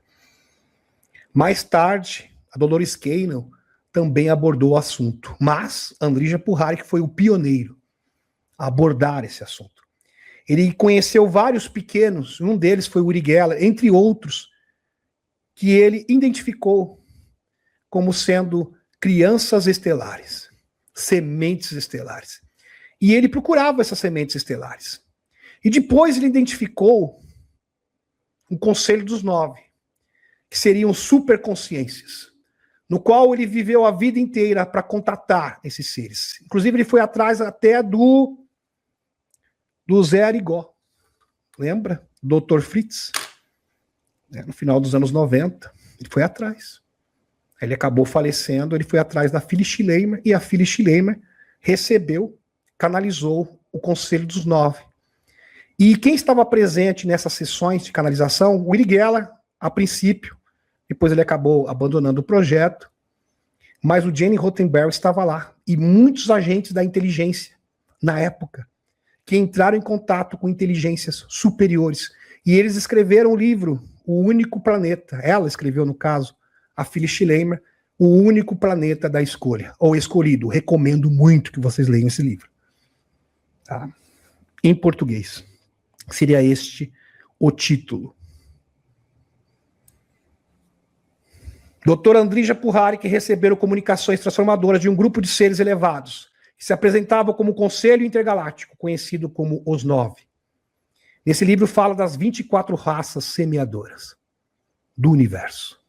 Mais tarde, a Dolores Cannon também abordou o assunto, mas Andrija Puharich foi o pioneiro a abordar esse assunto. Ele conheceu vários pequenos, um deles foi Uri Geller, entre outros, que ele identificou como sendo crianças estelares, sementes estelares. E ele procurava essas sementes estelares. E depois ele identificou o Conselho dos Nove, que seriam superconsciências, no qual ele viveu a vida inteira para contatar esses seres. Inclusive, ele foi atrás até do Zé Arigó. Lembra? Dr. Fritz. No final dos anos 90. Ele foi atrás. Ele acabou falecendo, ele foi atrás da Phyllis Schleimer, e a Phyllis Schleimer recebeu, canalizou o Conselho dos Nove. E quem estava presente nessas sessões de canalização? O Uri Geller, a princípio, depois ele acabou abandonando o projeto, mas o Gene Roddenberry estava lá, e muitos agentes da inteligência, na época, que entraram em contato com inteligências superiores, e eles escreveram o livro, O Único Planeta. Ela escreveu, no caso, a Phyllis Schleimer, O Único Planeta da Escolha, ou Escolhido. Recomendo muito que vocês leiam esse livro. Tá? Em português. Seria este o título. Dr. Andrija Puharich receberam comunicações transformadoras de um grupo de seres elevados, que se apresentavam como Conselho Intergaláctico, conhecido como os Nove. Nesse livro fala das 24 raças semeadoras do universo.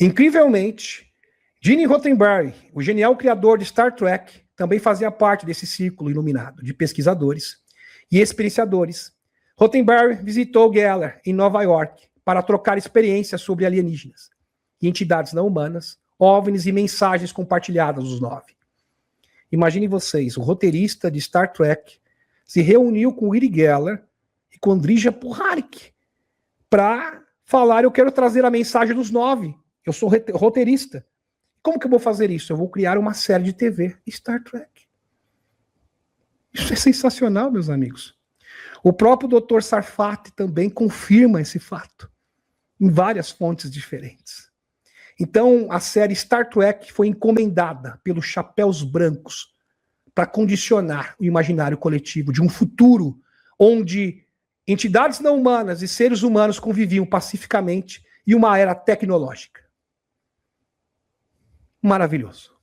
Incrivelmente, Gene Roddenberry, o genial criador de Star Trek, também fazia parte desse círculo iluminado de pesquisadores e experienciadores. Roddenberry visitou Geller em Nova York para trocar experiências sobre alienígenas e entidades não humanas, OVNIs e mensagens compartilhadas dos Nove. Imaginem vocês, o roteirista de Star Trek se reuniu com Uri Geller e com Andrija Puharich para falar: eu quero trazer a mensagem dos Nove Eu sou roteirista. Como que eu vou fazer isso? Eu vou criar uma série de TV, Star Trek. Isso é sensacional, meus amigos. O próprio Dr. Sarfati também confirma esse fato, em várias fontes diferentes. Então, a série Star Trek foi encomendada pelos Chapéus Brancos para condicionar o imaginário coletivo de um futuro onde entidades não humanas e seres humanos conviviam pacificamente em uma era tecnológica. Maravilhoso.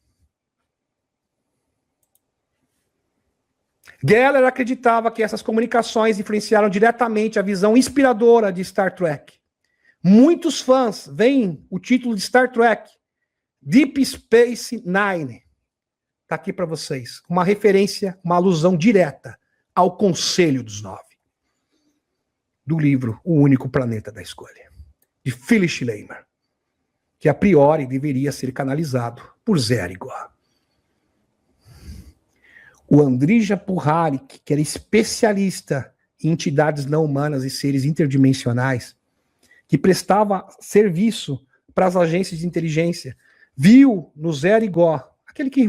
Geller acreditava que essas comunicações influenciaram diretamente a visão inspiradora de Star Trek. Muitos fãs veem o título de Star Trek, Deep Space Nine. Está aqui para vocês. Uma referência, uma alusão direta ao Conselho dos Nove. Do livro O Único Planeta da Escolha, de Phyllis Schleimer, que a priori deveria ser canalizado por Zé Igor. O Andrija Puharich, que era especialista em entidades não humanas e seres interdimensionais, que prestava serviço para as agências de inteligência, viu no Zé Igor,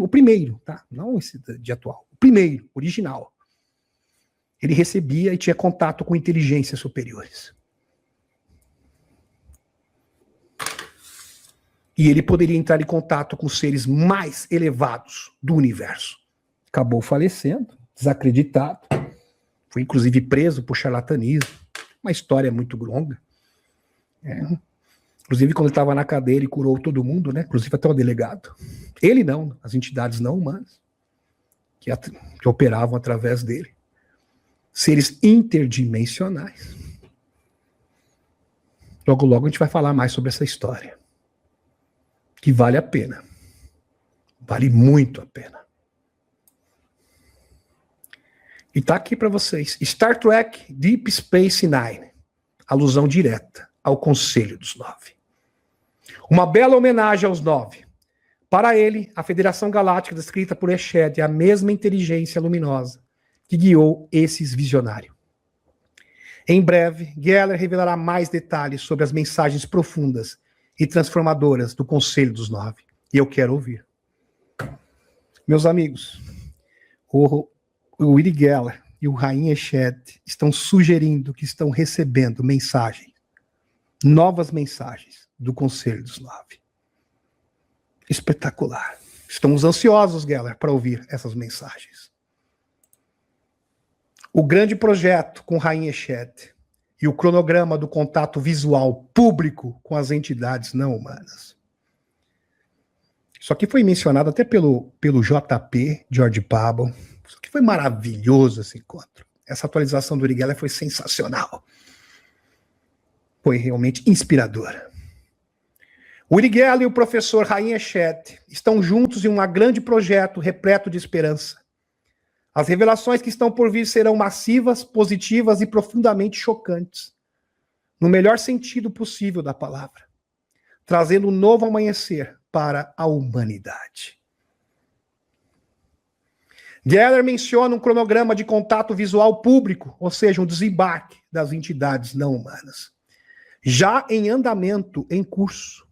o primeiro, tá? Não esse de atual, o primeiro, original. Ele recebia e tinha contato com inteligências superiores. E ele poderia entrar em contato com os seres mais elevados do universo. Acabou falecendo, desacreditado. Foi inclusive preso por charlatanismo. Uma história muito longa. Inclusive, quando ele estava na cadeia, ele curou todo mundo, né? Inclusive até o delegado. Ele não, as entidades não humanas que operavam através dele. Seres interdimensionais. Logo, logo a gente vai falar mais sobre essa história. Que vale a pena. Vale muito a pena. E tá aqui para vocês. Star Trek Deep Space Nine. Alusão direta ao Conselho dos Nove. Uma bela homenagem aos Nove. Para ele, a Federação Galáctica descrita por Eshed é a mesma inteligência luminosa que guiou esses visionários. Em breve, Geller revelará mais detalhes sobre as mensagens profundas e transformadoras do Conselho dos Nove. E eu quero ouvir. Meus amigos, o Uri Geller e o Rainha Eshed estão sugerindo que estão recebendo mensagens, novas mensagens do Conselho dos Nove. Espetacular. Estamos ansiosos, Geller, para ouvir essas mensagens. O grande projeto com Rainha Eshed e o cronograma do contato visual público com as entidades não humanas. Isso aqui foi mencionado até pelo JP, George Pablo. Isso aqui foi maravilhoso, esse encontro. Essa atualização do Uri Geller foi sensacional. Foi realmente inspiradora. O Uri Geller e o professor Rainha Eshed estão juntos em um grande projeto repleto de esperança. As revelações que estão por vir serão massivas, positivas e profundamente chocantes, no melhor sentido possível da palavra, trazendo um novo amanhecer para a humanidade. Geller menciona um cronograma de contato visual público, ou seja, um desembarque das entidades não humanas, já em andamento, em curso.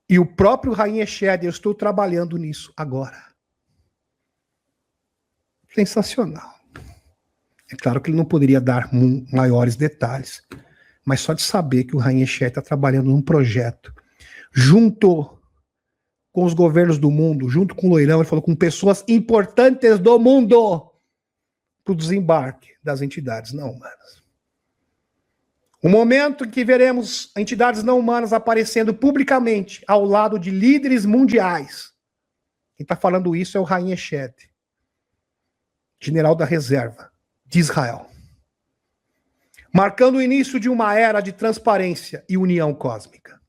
E o próprio Rainha Eshed, eu estou trabalhando nisso agora. Sensacional. É claro que ele não poderia dar maiores detalhes, mas só de saber que o Rainha Eshed está trabalhando num projeto, junto com os governos do mundo, junto com o Loirão, ele falou, com pessoas importantes do mundo, para o desembarque das entidades não humanas. O momento em que veremos entidades não humanas aparecendo publicamente ao lado de líderes mundiais. Quem está falando isso é o Rainha Eshed, general da reserva de Israel, marcando o início de uma era de transparência e união cósmica.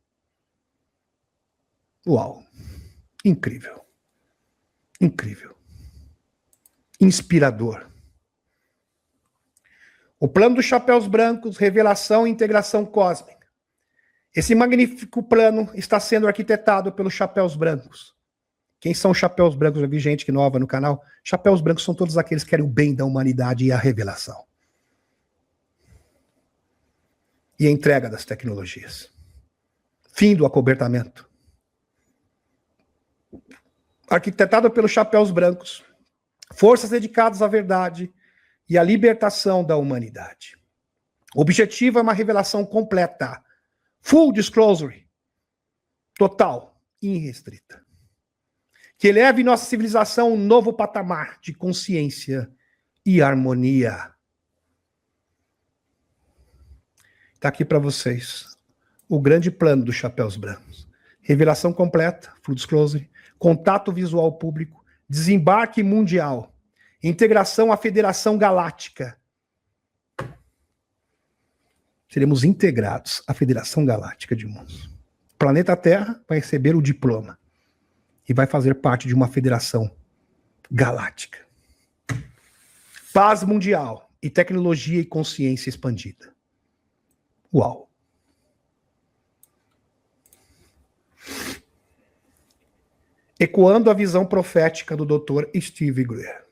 Uau! Incrível. Incrível. Inspirador. O plano dos Chapéus Brancos, revelação e integração cósmica. Esse magnífico plano está sendo arquitetado pelos Chapéus Brancos. Quem são os Chapéus Brancos? Já vi gente nova no canal. Chapéus Brancos são todos aqueles que querem o bem da humanidade e a revelação. E a entrega das tecnologias. Fim do acobertamento. Arquitetado pelos chapéus brancos, forças dedicadas à verdade e à libertação da humanidade. O objetivo é uma revelação completa, full disclosure, total e irrestrita, que eleve nossa civilização a um novo patamar de consciência e harmonia. Está aqui para vocês o grande plano dos chapéus brancos. Revelação completa, full disclosure, contato visual público, desembarque mundial, integração à Federação Galáctica. Seremos integrados à Federação Galáctica de Mundos. O planeta Terra vai receber o diploma e vai fazer parte de uma federação galáctica. Paz mundial e tecnologia e consciência expandida. Uau! Ecoando a visão profética do Dr. Steve Greer.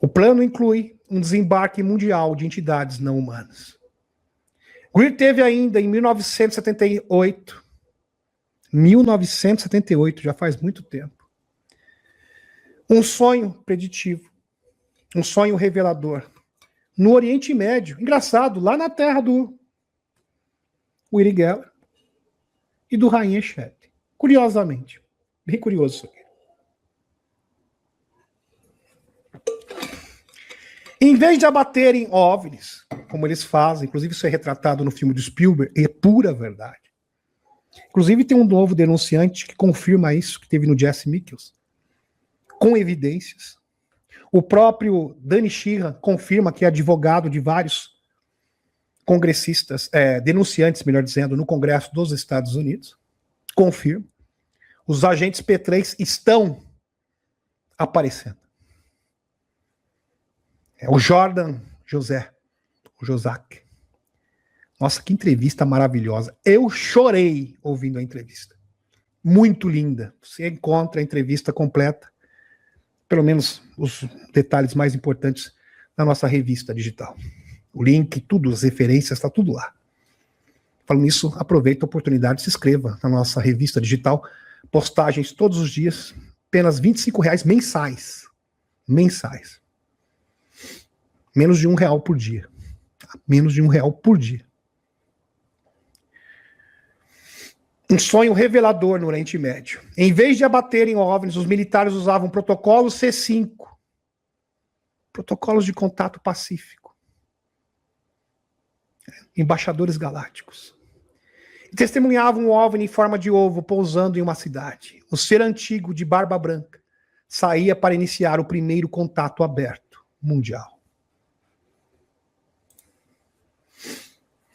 O plano inclui um desembarque mundial de entidades não humanas. Greer teve ainda em 1978, já faz muito tempo, um sonho preditivo, um sonho revelador, no Oriente Médio, engraçado, lá na terra do Uri Geller e do Rainha Shed. Curiosamente, bem curioso isso aqui. Em vez de abaterem OVNIs, como eles fazem, inclusive isso é retratado no filme do Spielberg, é pura verdade. Inclusive tem um novo denunciante que confirma isso, que teve no Jesse Mikkels, com evidências. O próprio Danny Sheehan confirma que é advogado de vários congressistas, denunciantes, melhor dizendo, no Congresso dos Estados Unidos. Confirma. Os agentes P3 estão aparecendo. É o Jordan José, o Josac. Nossa, que entrevista maravilhosa. Eu chorei ouvindo a entrevista. Muito linda. Você encontra a entrevista completa, pelo menos os detalhes mais importantes, na nossa revista digital. O link, tudo, as referências, está tudo lá. Falando nisso, aproveita a oportunidade, se inscreva na nossa revista digital. Postagens todos os dias, apenas R$25 mensais. Mensais. Menos de R$1 por dia. Menos de R$1 por dia. Um sonho revelador no Oriente Médio. Em vez de abaterem OVNIs, os militares usavam protocolo C5. Protocolos de contato pacífico. Embaixadores galácticos. E testemunhavam um OVNI em forma de ovo pousando em uma cidade. O ser antigo de barba branca saía para iniciar o primeiro contato aberto mundial.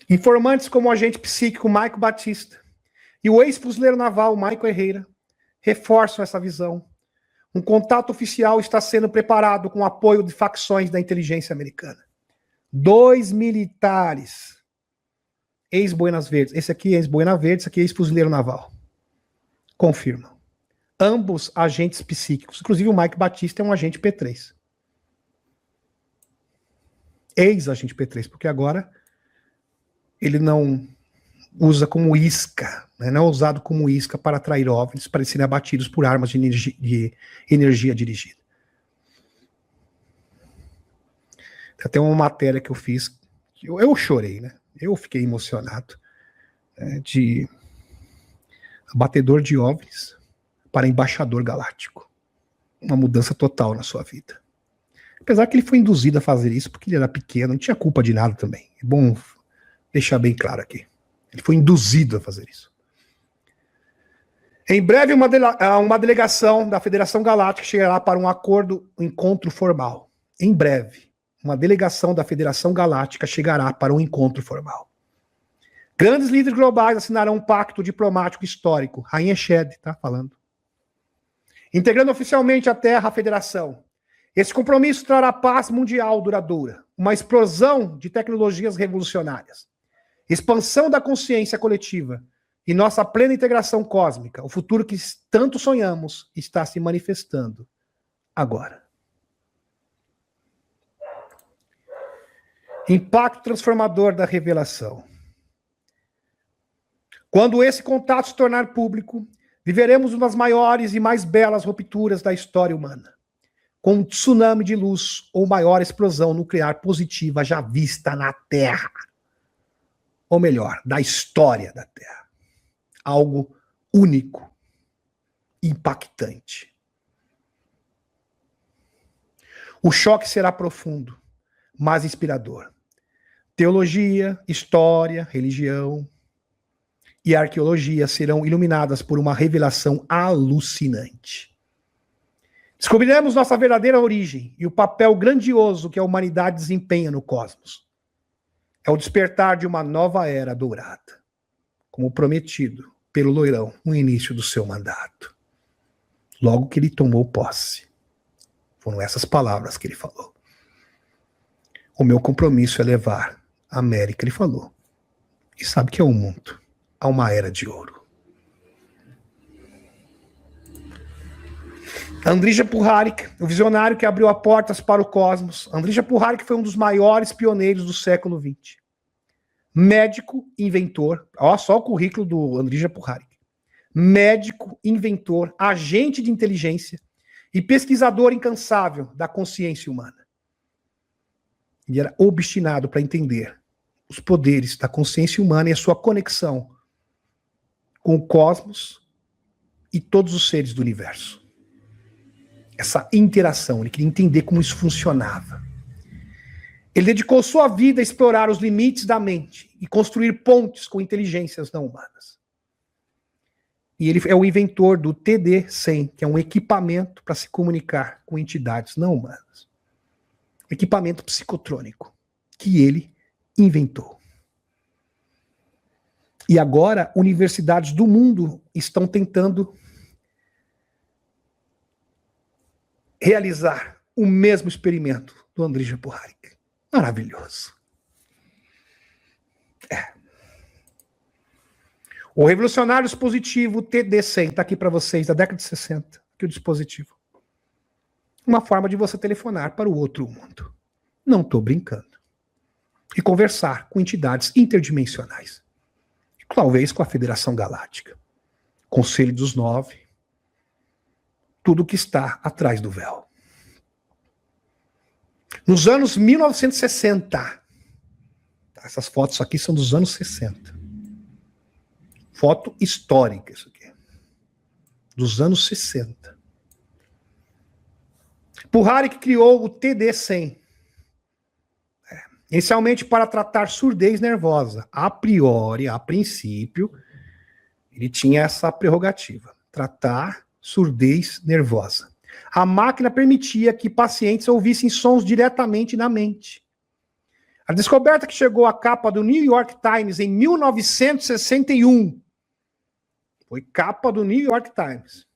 Informantes como o agente psíquico Maico Batista e o ex-fuzileiro naval Michael Herrera reforçam essa visão. Um contato oficial está sendo preparado com o apoio de facções da inteligência americana. 2 militares, ex-Boinas Verdes, esse aqui é ex-Boina Verde, esse aqui é ex-fuzileiro naval, confirmam. Ambos agentes psíquicos, inclusive o Mike Batista é um agente P3. Ex-agente P3, porque agora ele não usa como isca, né? Não é usado como isca para atrair OVNIs, para serem abatidos por armas de energia dirigida. Tem até uma matéria que eu fiz, eu chorei, né? Eu fiquei emocionado, né? De abatedor de OVNIs para embaixador galáctico. Uma mudança total na sua vida. Apesar que ele foi induzido a fazer isso porque ele era pequeno, não tinha culpa de nada também. É bom deixar bem claro aqui. Ele foi induzido a fazer isso. Em breve, uma delegação da Federação Galáctica chegará para um encontro formal. Em breve, uma delegação da Federação Galáctica chegará para um encontro formal. Grandes líderes globais assinarão um pacto diplomático histórico. Rainha Shed está falando. Integrando oficialmente a Terra à Federação. Esse compromisso trará paz mundial duradoura, uma explosão de tecnologias revolucionárias, expansão da consciência coletiva e nossa plena integração cósmica. O futuro que tanto sonhamos está se manifestando agora. Impacto transformador da revelação. Quando esse contato se tornar público, viveremos uma das maiores e mais belas rupturas da história humana, com um tsunami de luz ou maior explosão nuclear positiva já vista na Terra. Ou melhor, da história da Terra. Algo único, impactante. O choque será profundo, mas inspirador. Teologia, história, religião e arqueologia serão iluminadas por uma revelação alucinante. Descobriremos nossa verdadeira origem e o papel grandioso que a humanidade desempenha no cosmos. É o despertar de uma nova era dourada, como prometido pelo loirão no início do seu mandato. Logo que ele tomou posse. Foram essas palavras que ele falou. O meu compromisso é levar a América, ele falou. E sabe que é o mundo, a uma era de ouro. Andrija Puharich, o visionário que abriu as portas para o cosmos. Andrija Puharich foi um dos maiores pioneiros do século XX. Médico, inventor, olha só o currículo do Andrija Puharich. Médico, inventor, agente de inteligência e pesquisador incansável da consciência humana. Ele era obstinado para entender os poderes da consciência humana e a sua conexão com o cosmos e todos os seres do universo. Essa interação, ele queria entender como isso funcionava. Ele dedicou sua vida a explorar os limites da mente e construir pontes com inteligências não humanas. E ele é o inventor do TD-100, que é um equipamento para se comunicar com entidades não humanas. Equipamento psicotrônico, que ele inventou. E agora, universidades do mundo estão tentando realizar o mesmo experimento do Andrija Puharich. Maravilhoso. O revolucionário dispositivo TD-100 está aqui para vocês, da década de 60. Aqui o dispositivo. Uma forma de você telefonar para o outro mundo. Não estou brincando. E conversar com entidades interdimensionais. Talvez com a Federação Galáctica. Conselho dos Nove. Tudo que está atrás do véu. Nos anos 1960. Essas fotos aqui são dos anos 60. Foto histórica, isso aqui. Dos anos 60. Puharich criou o TD-100. Inicialmente para tratar surdez nervosa. A priori, a princípio, ele tinha essa prerrogativa. Tratar surdez nervosa. A máquina permitia que pacientes ouvissem sons diretamente na mente. A descoberta que chegou à capa do New York Times em 1961 foi capa do New York Times.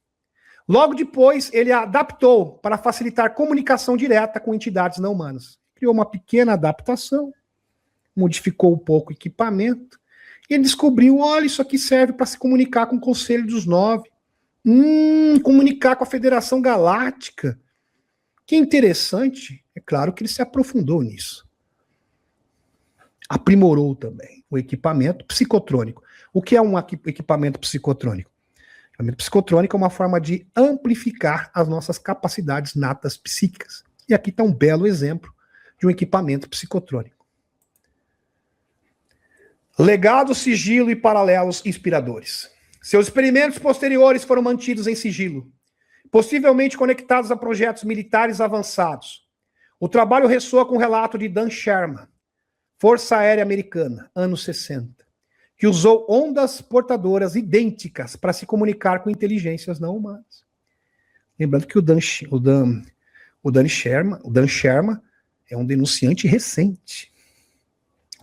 Logo depois, ele adaptou para facilitar comunicação direta com entidades não humanas. Criou uma pequena adaptação, modificou um pouco o equipamento, e ele descobriu, olha, isso aqui serve para se comunicar com o Conselho dos Nove. Comunicar com a Federação Galáctica. Que interessante. É claro que ele se aprofundou nisso. Aprimorou também o equipamento psicotrônico. O que é um equipamento psicotrônico? O equipamento psicotrônico é uma forma de amplificar as nossas capacidades natas psíquicas. E aqui está um belo exemplo de um equipamento psicotrônico. Legado, sigilo e paralelos inspiradores. Seus experimentos posteriores foram mantidos em sigilo, possivelmente conectados a projetos militares avançados. O trabalho ressoa com o relato de Dan Sherman, Força Aérea Americana, anos 60, que usou ondas portadoras idênticas para se comunicar com inteligências não humanas. Lembrando que o Dan Sherman é um denunciante recente.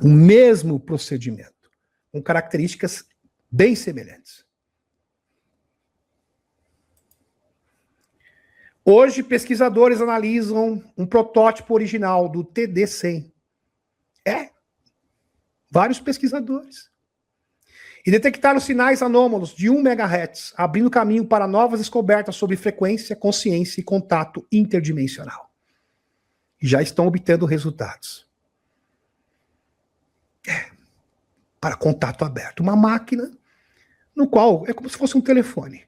O mesmo procedimento, com características bem semelhantes. Hoje, pesquisadores analisam um protótipo original do TD-100. Vários pesquisadores. E detectaram sinais anômalos de 1 MHz, abrindo caminho para novas descobertas sobre frequência, consciência e contato interdimensional. E já estão obtendo resultados. Para contato aberto. Uma máquina no qual é como se fosse um telefone.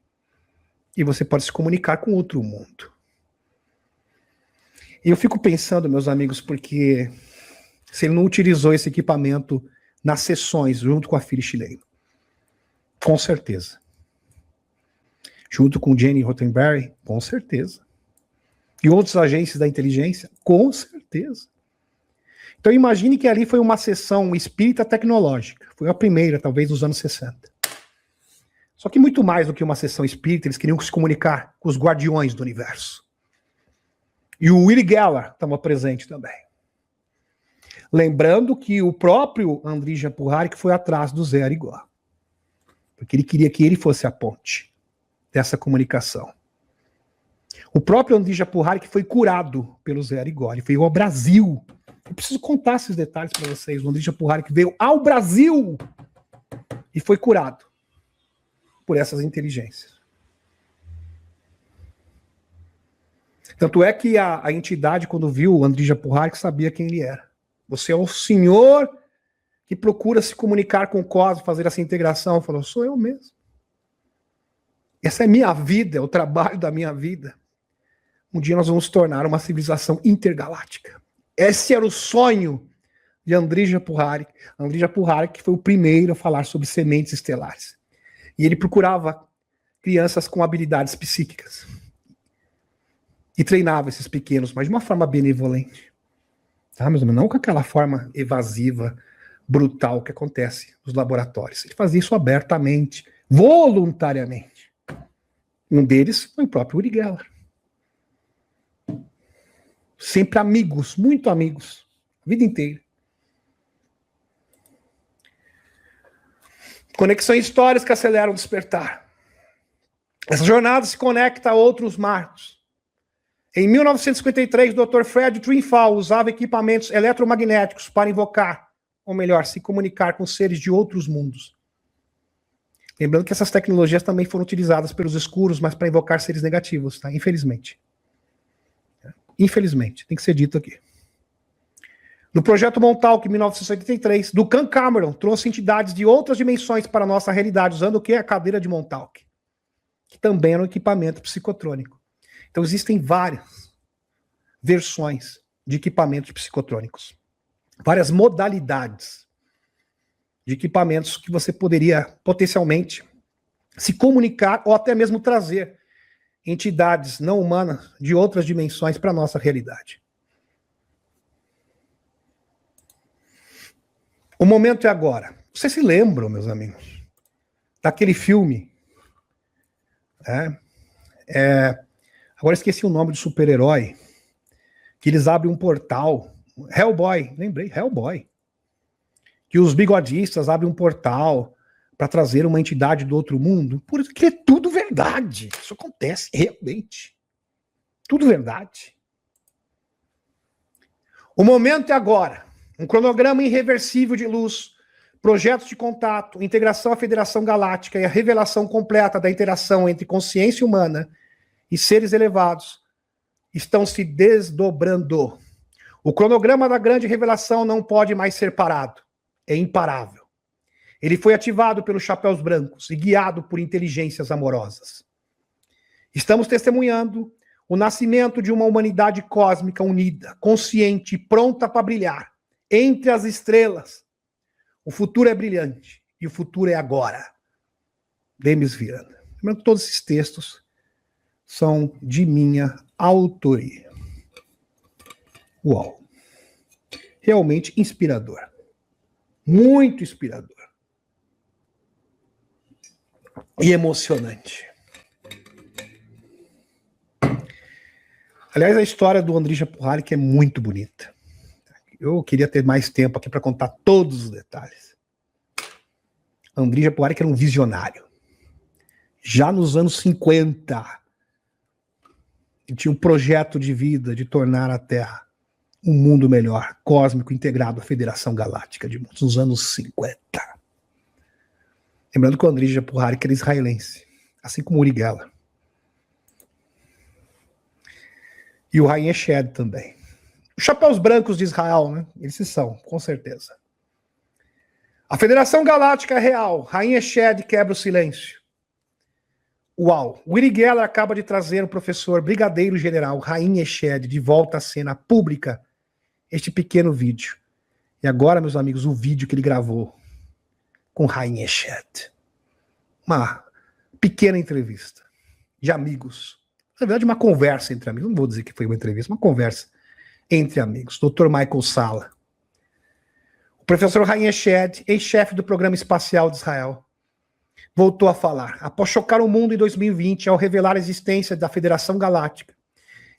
E você pode se comunicar com outro mundo. E eu fico pensando, meus amigos, porque se ele não utilizou esse equipamento nas sessões junto com a Phyllis Schley, com certeza. Junto com Jane Roddenberry, com certeza. E outros agentes da inteligência, com certeza. Então imagine que ali foi uma sessão espírita tecnológica. Foi a primeira, talvez, dos anos 60. Só que muito mais do que uma sessão espírita, eles queriam se comunicar com os guardiões do universo. E o Uri Geller estava presente também. Lembrando que o próprio Andrija Puharich foi atrás do Zé Arigó. Porque ele queria que ele fosse a ponte dessa comunicação. O próprio Andrija Puharich foi curado pelo Zé Arigó. Ele veio ao Brasil. Eu preciso contar esses detalhes para vocês. O Andrija Puharich veio ao Brasil e foi curado por essas inteligências. Tanto é que a entidade, quando viu o Andrija Puharich, sabia quem ele era. Você é o senhor que procura se comunicar com o cosmos, fazer essa integração. Falou, sou eu mesmo. Essa é minha vida, é o trabalho da minha vida. Um dia nós vamos tornar uma civilização intergaláctica. Esse era o sonho de Andrija Puharich. Andrija Puharich foi o primeiro a falar sobre sementes estelares. E ele procurava crianças com habilidades psíquicas. E treinava esses pequenos, mas de uma forma benevolente. Tá, meus amigos? Não com aquela forma evasiva, brutal que acontece nos laboratórios. Ele fazia isso abertamente, voluntariamente. Um deles foi o próprio Uri Geller. Sempre amigos, muito amigos, a vida inteira. Conexões históricas que aceleram o despertar. Essa jornada se conecta a outros marcos. Em 1953, o Dr. Fred Trinfall usava equipamentos eletromagnéticos para invocar, ou melhor, se comunicar com seres de outros mundos. Lembrando que essas tecnologias também foram utilizadas pelos escuros, mas para invocar seres negativos, tá? Infelizmente. Infelizmente, tem que ser dito aqui. No projeto Montauk, em 1983, Duncan Cameron trouxe entidades de outras dimensões para a nossa realidade, usando o que? A cadeira de Montauk, que também era um equipamento psicotrônico. Então existem várias versões de equipamentos psicotrônicos. Várias modalidades de equipamentos que você poderia potencialmente se comunicar ou até mesmo trazer entidades não humanas de outras dimensões para a nossa realidade. O momento é agora. Vocês se lembram, meus amigos, daquele filme? Agora esqueci o nome do super-herói, que eles abrem um portal. Hellboy, lembrei, Hellboy. Que os bigodistas abrem um portal para trazer uma entidade do outro mundo, porque é tudo verdade. Isso acontece realmente. Tudo verdade. O momento é agora. Um cronograma irreversível de luz, projetos de contato, integração à Federação Galáctica e a revelação completa da interação entre consciência humana e seres elevados estão se desdobrando. O cronograma da grande revelação não pode mais ser parado. É imparável. Ele foi ativado pelos chapéus brancos e guiado por inteligências amorosas. Estamos testemunhando o nascimento de uma humanidade cósmica unida, consciente e pronta para brilhar entre as estrelas. O futuro é brilhante e o futuro é agora. Demis Viana. Lembrando que todos esses textos são de minha autoria. Uau! Realmente inspirador. Muito inspirador. E emocionante. Aliás, a história do Andrija Puharich é muito bonita. Eu queria ter mais tempo aqui para contar todos os detalhes. Andrija Puharich era um visionário. Já nos anos 50, ele tinha um projeto de vida de tornar a Terra um mundo melhor, cósmico, integrado à Federação Galáctica de Mundos, nos anos 50. Lembrando que o Andrija Puharich era israelense, assim como o Uri Geller. E o Haim Eshed também. Os chapéus brancos de Israel, né? Eles são, com certeza. A Federação Galáctica é real. Rainha Shed quebra o silêncio. Uau. O Uri Geller acaba de trazer o professor Brigadeiro General Rainha Shed de volta à cena pública. Este pequeno vídeo. E agora, meus amigos, o vídeo que ele gravou com Rainha Shed. Uma pequena entrevista de amigos. Na verdade, uma conversa entre amigos. Não vou dizer que foi uma entrevista, uma conversa entre amigos. Dr. Michael Salla. O professor Rainha Shed, ex-chefe do Programa Espacial de Israel, voltou a falar. Após chocar o mundo em 2020, ao revelar a existência da Federação Galáctica,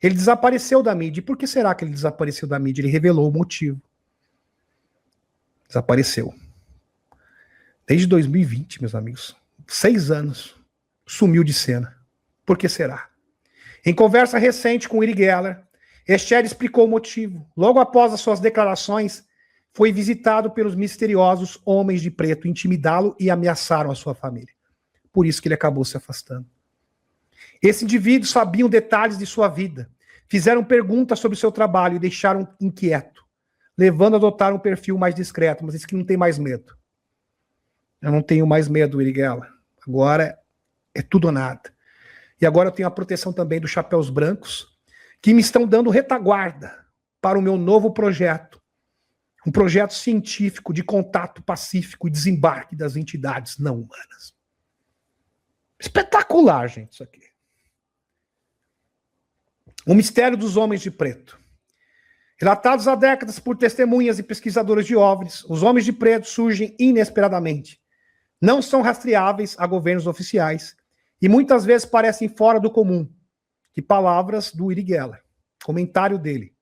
ele desapareceu da mídia. E por que será que ele desapareceu da mídia? Ele revelou o motivo. Desapareceu. Desde 2020, meus amigos. 6 anos. Sumiu de cena. Por que será? Em conversa recente com Uri Geller, Shed explicou o motivo. Logo após as suas declarações, foi visitado pelos misteriosos homens de preto, intimidá-lo e ameaçaram a sua família. Por isso que ele acabou se afastando. Esses indivíduos sabiam detalhes de sua vida, fizeram perguntas sobre o seu trabalho e deixaram inquieto, levando a adotar um perfil mais discreto, mas disse que não tem mais medo. Eu não tenho mais medo, Uri Geller. Agora é tudo ou nada. E agora eu tenho a proteção também dos chapéus brancos, que me estão dando retaguarda para o meu novo projeto. Um projeto científico de contato pacífico e desembarque das entidades não humanas. Espetacular, gente, isso aqui. O mistério dos homens de preto. Relatados há décadas por testemunhas e pesquisadores de OVNIs, os homens de preto surgem inesperadamente. Não são rastreáveis a governos oficiais e muitas vezes parecem fora do comum. Que palavras do Uri Geller. Comentário dele.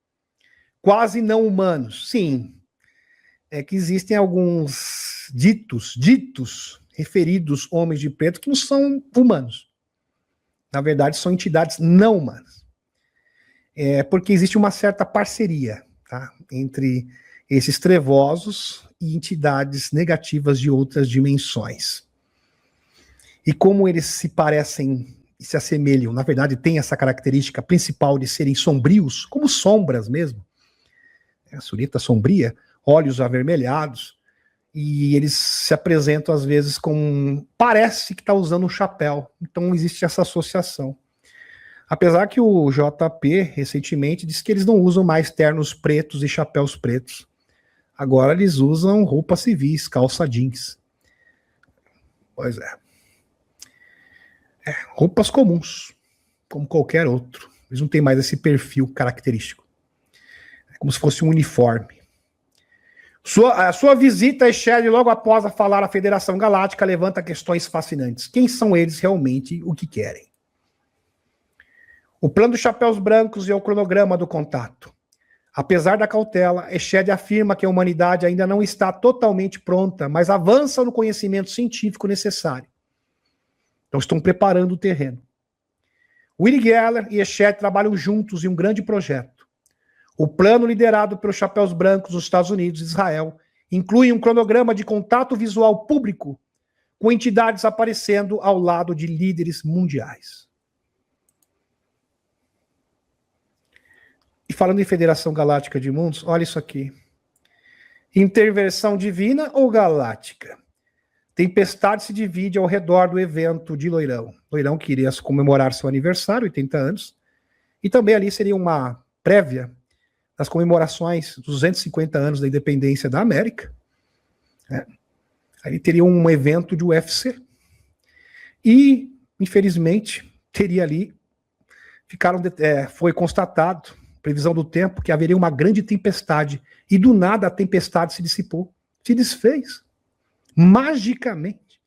Quase não humanos. Sim. É que existem alguns ditos referidos homens de preto que não são humanos. Na verdade, são entidades não humanas. É porque existe uma certa parceria, tá, entre esses trevosos e entidades negativas de outras dimensões. E como eles se parecem e se assemelham, na verdade, tem essa característica principal de serem sombrios, como sombras mesmo. A surita sombria, olhos avermelhados, e eles se apresentam às vezes com... parece que está usando um chapéu, então existe essa associação. Apesar que o JP, recentemente, disse que eles não usam mais ternos pretos e chapéus pretos. Agora eles usam roupas civis, calça jeans. Pois é. Roupas comuns, como qualquer outro. Eles não têm mais esse perfil característico. É como se fosse um uniforme. A sua visita a Shed logo após a falar à Federação Galáctica levanta questões fascinantes. Quem são eles realmente, o que querem? O plano dos chapéus brancos e o cronograma do contato. Apesar da cautela, Shed afirma que a humanidade ainda não está totalmente pronta, mas avança no conhecimento científico necessário. Então estão preparando o terreno. Uri Geller e Shed trabalham juntos em um grande projeto. O plano liderado pelos chapéus brancos dos Estados Unidos e Israel inclui um cronograma de contato visual público com entidades aparecendo ao lado de líderes mundiais. E falando em Federação Galáctica de Mundos, olha isso aqui. Intervenção divina ou galáctica? Tempestade se divide ao redor do evento de Loirão. Loirão que iria comemorar seu aniversário, 80 anos, e também ali seria uma prévia das comemorações dos 250 anos da independência da América. Aí teria um evento de UFC. E, infelizmente, teria ali, foi constatado, previsão do tempo, que haveria uma grande tempestade. E do nada a tempestade se dissipou, se desfez. Magicamente.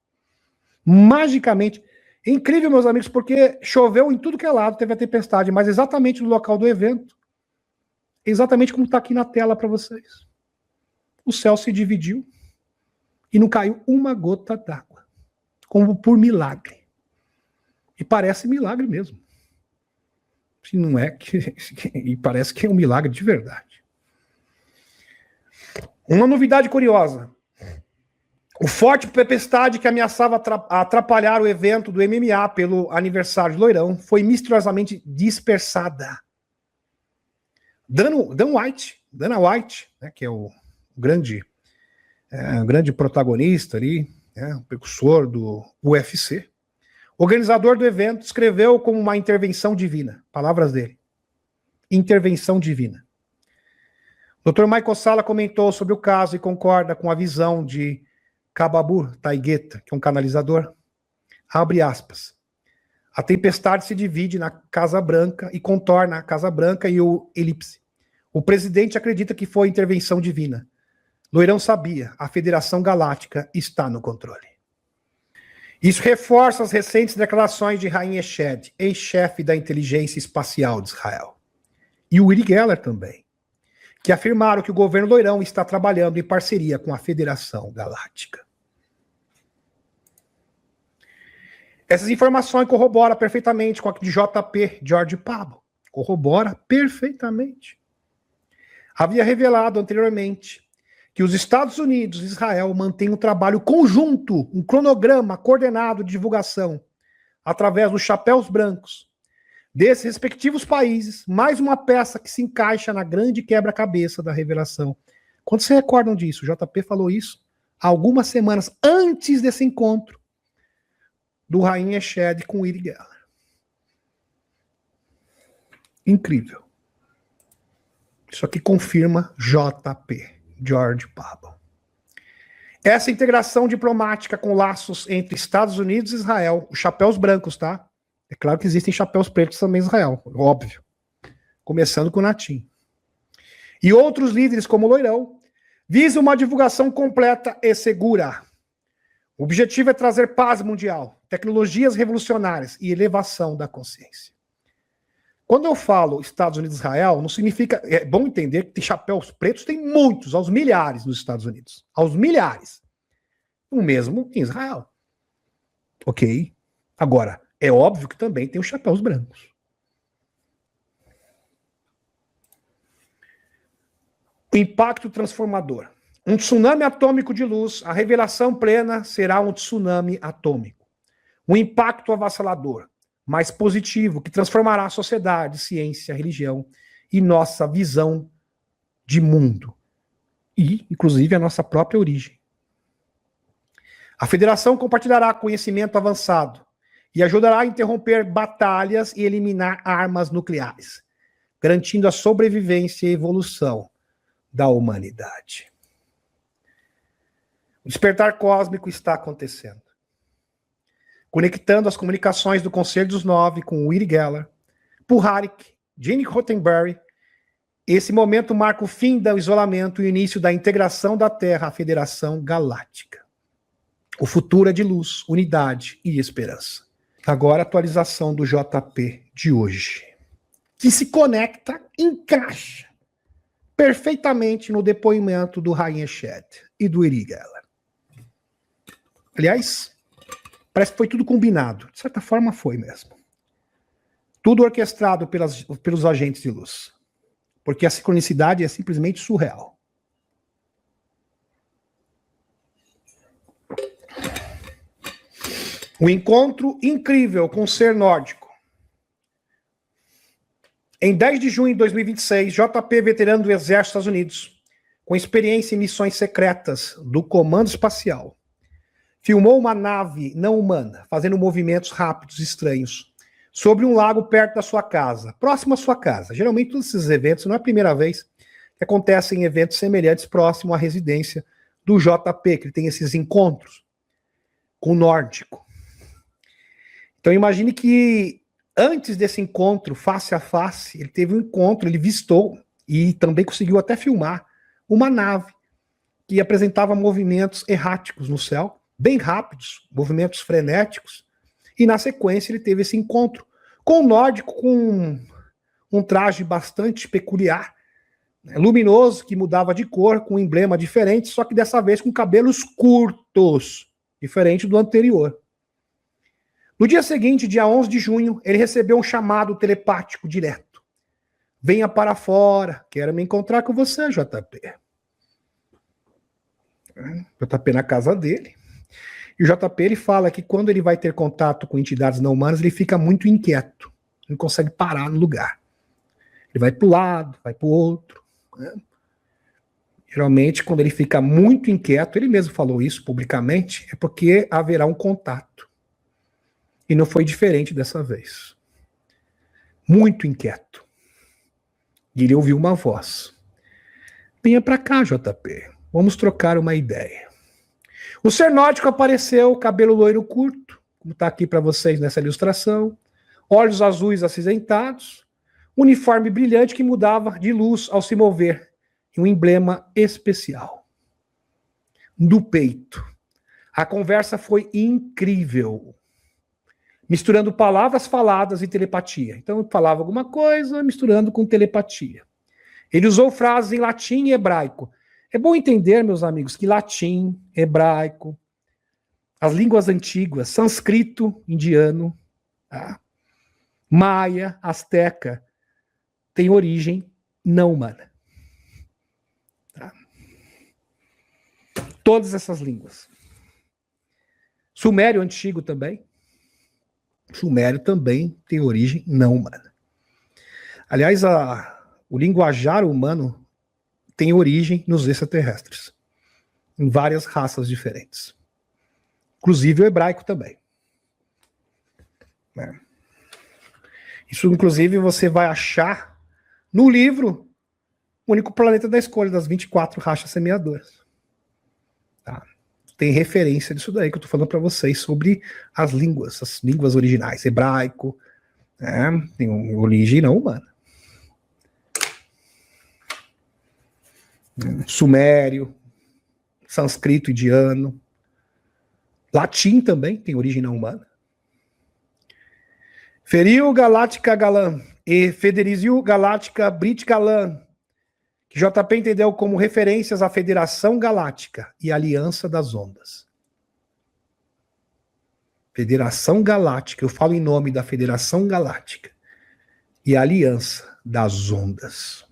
Magicamente. É incrível, meus amigos, porque choveu em tudo que é lado, teve a tempestade, mas exatamente no local do evento. Exatamente como está aqui na tela para vocês. O céu se dividiu e não caiu uma gota d'água. Como por milagre. E parece milagre mesmo. Se não é e parece que é um milagre de verdade. Uma novidade curiosa. O forte tempestade que ameaçava atrapalhar o evento do MMA pelo aniversário de Loirão foi misteriosamente dispersada. Dana White, né, que é o grande um grande protagonista ali, um precursor do UFC. O organizador do evento escreveu como uma intervenção divina. Palavras dele. Intervenção divina. O Dr. Michael Salla comentou sobre o caso e concorda com a visão de Kababur Taigueta, que é um canalizador. Abre aspas. A tempestade se divide na Casa Branca e contorna a Casa Branca e o elipse. O presidente acredita que foi intervenção divina. Loirão sabia, a Federação Galáctica está no controle. Isso reforça as recentes declarações de Haim Eshed, ex-chefe da inteligência espacial de Israel. E o Uri Geller também, que afirmaram que o governo Loirão está trabalhando em parceria com a Federação Galáctica. Essas informações corroboram perfeitamente com a de JP, George Pablo. Corrobora perfeitamente. Havia revelado anteriormente que os Estados Unidos e Israel mantêm um trabalho conjunto, um cronograma coordenado de divulgação, através dos chapéus brancos, desses respectivos países, mais uma peça que se encaixa na grande quebra-cabeça da revelação. Quando se recordam disso? O JP falou isso há algumas semanas antes desse encontro do Haim Eshed com Uri Geller. Incrível. Isso aqui confirma JP, George Pablo. Essa integração diplomática com laços entre Estados Unidos e Israel, os chapéus brancos, tá? É claro que existem chapéus pretos também em Israel, óbvio. Começando com o Natim. E outros líderes como o Loirão, visam uma divulgação completa e segura. O objetivo é trazer paz mundial, tecnologias revolucionárias e elevação da consciência. Quando eu falo Estados Unidos e Israel, não significa... É bom entender que tem chapéus pretos, tem muitos, aos milhares nos Estados Unidos. Aos milhares. O mesmo em Israel. Ok? Agora, é óbvio que também tem os chapéus brancos. O impacto transformador. Um tsunami atômico de luz, a revelação plena será um tsunami atômico. Um impacto avassalador, mais positivo, que transformará a sociedade, ciência, religião e nossa visão de mundo. E, inclusive, a nossa própria origem. A federação compartilhará conhecimento avançado e ajudará a interromper batalhas e eliminar armas nucleares, garantindo a sobrevivência e evolução da humanidade. O despertar cósmico está acontecendo. Conectando as comunicações do Conselho dos Nove com Uri Geller, Puharich, Gene Roddenberry, esse momento marca o fim do isolamento e o início da integração da Terra à Federação Galáctica. O futuro é de luz, unidade e esperança. Agora a atualização do JP de hoje, que se conecta, encaixa perfeitamente no depoimento do Haim Eshed e do Uri Geller. Aliás, parece que foi tudo combinado. De certa forma foi mesmo. Tudo orquestrado pelos agentes de luz. Porque a sincronicidade é simplesmente surreal. Um encontro incrível com o ser nórdico. Em 10 de junho de 2026, JP, veterano do Exército dos Estados Unidos, com experiência em missões secretas do Comando Espacial, filmou uma nave não humana, fazendo movimentos rápidos e estranhos, sobre um lago perto da sua casa, próximo à sua casa. Geralmente, todos esses eventos, não é a primeira vez que acontecem eventos semelhantes próximo à residência do JP, que ele tem esses encontros com o nórdico. Então, imagine que antes desse encontro, face a face, ele teve um encontro, ele vistou e também conseguiu até filmar uma nave que apresentava movimentos erráticos no céu, bem rápidos, movimentos frenéticos, e na sequência ele teve esse encontro com o nórdico, com um traje bastante peculiar, luminoso, que mudava de cor, com um emblema diferente, só que dessa vez com cabelos curtos, diferente do anterior. No dia seguinte, dia 11 de junho, ele recebeu um chamado telepático direto. Venha para fora, quero me encontrar com você, JP. JP na casa dele. E o JP, ele fala que quando ele vai ter contato com entidades não humanas, ele fica muito inquieto. Não consegue parar no lugar. Ele vai para o lado, vai para o outro. Né? Geralmente, quando ele fica muito inquieto, ele mesmo falou isso publicamente, é porque haverá um contato. E não foi diferente dessa vez. Muito inquieto. E ele ouviu uma voz. Venha para cá, JP. Vamos trocar uma ideia. O ser nórdico apareceu, cabelo loiro curto, como está aqui para vocês nessa ilustração, olhos azuis acinzentados, uniforme brilhante que mudava de luz ao se mover, e um emblema especial. Do peito. A conversa foi incrível. Misturando palavras faladas e telepatia. Então, falava alguma coisa, misturando com telepatia. Ele usou frases em latim e hebraico. É bom entender, meus amigos, que latim, hebraico, as línguas antigas, sânscrito, indiano, tá? Maia, asteca, tem origem não humana. Tá? Todas essas línguas. Sumério antigo também. Sumério também tem origem não humana. Aliás, o linguajar humano tem origem nos extraterrestres, em várias raças diferentes. Inclusive o hebraico também. Isso, inclusive, você vai achar no livro O Único Planeta da Escolha, das 24 raças semeadoras. Tá? Tem referência disso daí que eu estou falando para vocês sobre as línguas originais. Hebraico, tem uma origem não humana. Sumério, sânscrito, indiano, latim também tem origem não humana. Ferio Galáctica Galan e Federizio Galáctica Brit Galan, que JP entendeu como referências à Federação Galáctica e Aliança das Ondas. Federação Galáctica, eu falo em nome da Federação Galáctica e Aliança das Ondas.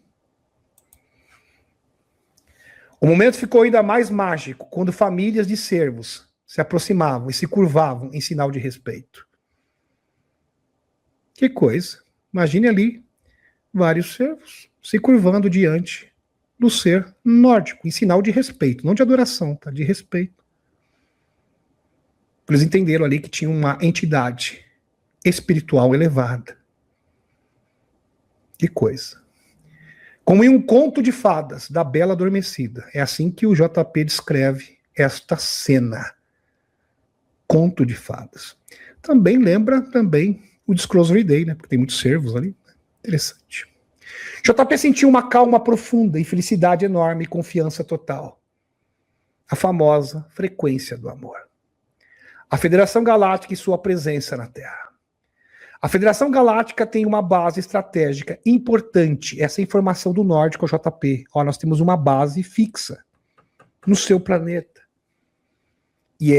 O momento ficou ainda mais mágico quando famílias de servos se aproximavam e se curvavam em sinal de respeito. Que coisa. Imagine ali vários servos se curvando diante do ser nórdico, em sinal de respeito, não de adoração, tá? De respeito. Eles entenderam ali que tinha uma entidade espiritual elevada. Que coisa. Como em um conto de fadas da Bela Adormecida. É assim que o JP descreve esta cena. Conto de fadas. Também lembra o Disclosure Day, né? Porque tem muitos servos ali. Interessante. JP sentiu uma calma profunda e felicidade enorme e confiança total. A famosa frequência do amor. A Federação Galáctica e sua presença na Terra. A Federação Galáctica tem uma base estratégica importante. Essa informação do nórdico, JP. Nós temos uma base fixa no seu planeta. E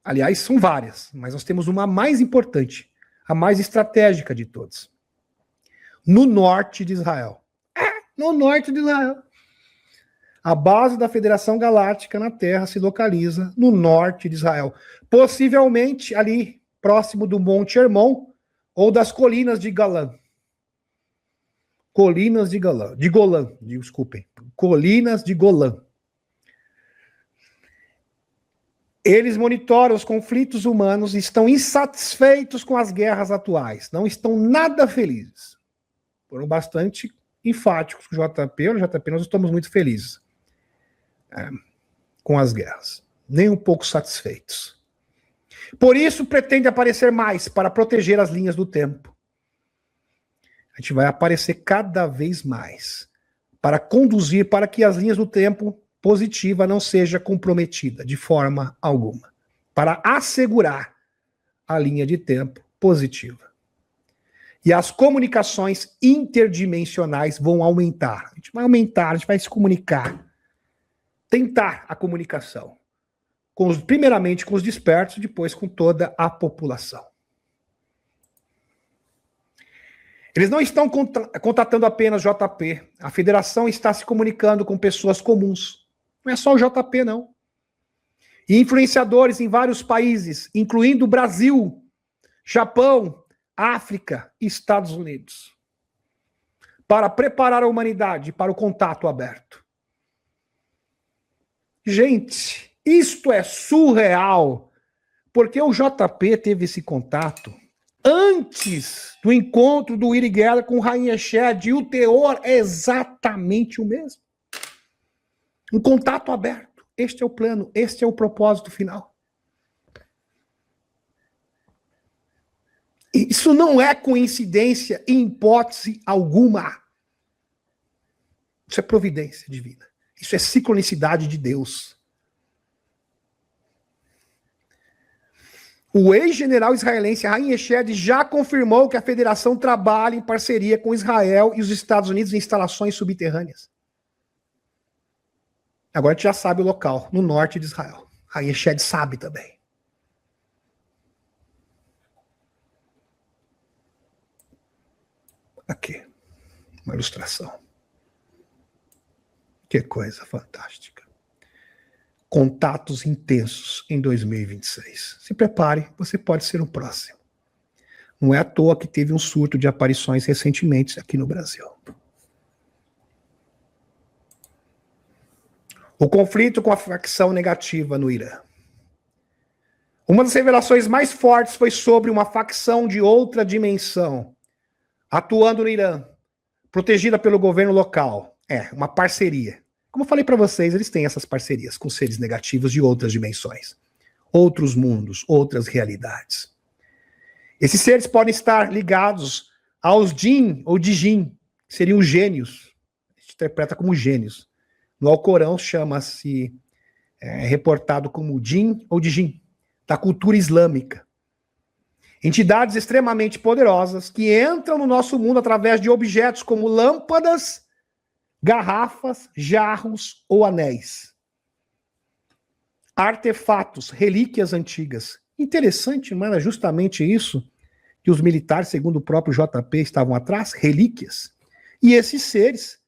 aliás, são várias, mas nós temos uma mais importante, a mais estratégica de todas. No norte de Israel. No norte de Israel. A base da Federação Galáctica na Terra se localiza no norte de Israel. Possivelmente ali, próximo do Monte Hermon, ou das colinas de Golã. Colinas de Golã. De Golã, desculpem. Colinas de Golã. Eles monitoram os conflitos humanos e estão insatisfeitos com as guerras atuais. Não estão nada felizes. Foram bastante enfáticos com o JP. No JP nós estamos muito felizes com as guerras. Nem um pouco satisfeitos. Por isso pretende aparecer mais para proteger as linhas do tempo. A gente vai aparecer cada vez mais para conduzir para que as linhas do tempo positiva não seja comprometida de forma alguma. Para assegurar a linha de tempo positiva. E as comunicações interdimensionais vão aumentar. A gente vai aumentar, a gente vai se comunicar. Tentar a comunicação. Primeiramente com os despertos, depois com toda a população. Eles não estão contatando apenas JP. A federação está se comunicando com pessoas comuns. Não é só o JP, não. E influenciadores em vários países, incluindo Brasil, Japão, África e Estados Unidos. Para preparar a humanidade para o contato aberto. Gente, isto é surreal, porque o JP teve esse contato antes do encontro do Uri Geller com o Rainha Shed, e o teor é exatamente o mesmo. Um contato aberto. Este é o plano, este é o propósito final. Isso não é coincidência em hipótese alguma. Isso é providência divina. Isso é sincronicidade de Deus. O ex-general israelense Haim Eshed já confirmou que a federação trabalha em parceria com Israel e os Estados Unidos em instalações subterrâneas. Agora a gente já sabe o local, no norte de Israel. Haim Eshed sabe também. Aqui, uma ilustração. Que coisa fantástica. Contatos intensos em 2026. Se prepare, você pode ser o próximo. Não é à toa que teve um surto de aparições recentemente aqui no Brasil. O conflito com a facção negativa no Irã. Uma das revelações mais fortes foi sobre uma facção de outra dimensão, atuando no Irã, protegida pelo governo local. Uma parceria. Como eu falei para vocês, eles têm essas parcerias com seres negativos de outras dimensões, outros mundos, outras realidades. Esses seres podem estar ligados aos Jin ou Dijin, que seriam os gênios. A gente interpreta como gênios. No Alcorão chama-se, reportado como Jin ou Dijin, da cultura islâmica. Entidades extremamente poderosas que entram no nosso mundo através de objetos como lâmpadas, garrafas, jarros ou anéis. Artefatos, relíquias antigas. Interessante, não era justamente isso que os militares, segundo o próprio JP, estavam atrás? Relíquias. E esses seres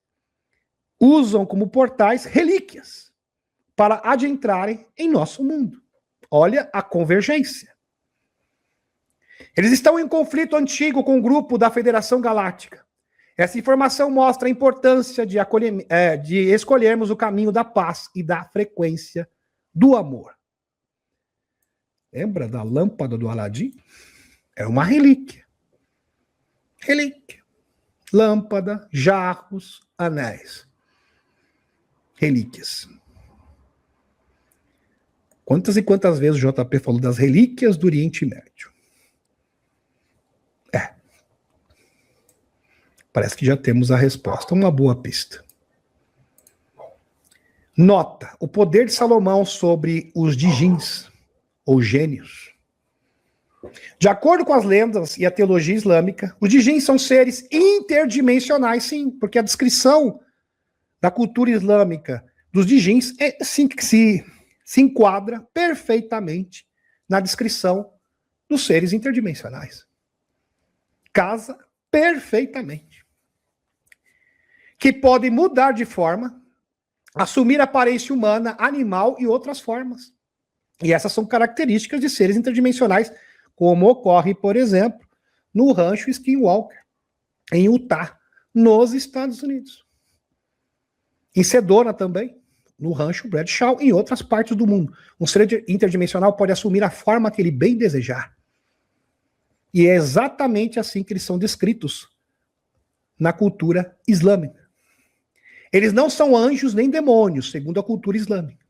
usam como portais relíquias para adentrarem em nosso mundo. Olha a convergência. Eles estão em conflito antigo com o grupo da Federação Galáctica. Essa informação mostra a importância de escolhermos o caminho da paz e da frequência do amor. Lembra da lâmpada do Aladim? É uma relíquia. Relíquia. Lâmpada, jarros, anéis. Relíquias. Quantas e quantas vezes o JP falou das relíquias do Oriente Médio? Parece que já temos a resposta. Uma boa pista. Nota, o poder de Salomão sobre os Dijins, ou gênios. De acordo com as lendas e a teologia islâmica, os Dijins são seres interdimensionais, sim, porque a descrição da cultura islâmica dos Dijins se enquadra perfeitamente na descrição dos seres interdimensionais. Casa perfeitamente. Que podem mudar de forma, assumir aparência humana, animal e outras formas. E essas são características de seres interdimensionais, como ocorre, por exemplo, no rancho Skinwalker, em Utah, nos Estados Unidos. Em Sedona também, no rancho Bradshaw, em outras partes do mundo. Um ser interdimensional pode assumir a forma que ele bem desejar. E é exatamente assim que eles são descritos na cultura islâmica. Eles não são anjos nem demônios, segundo a cultura islâmica,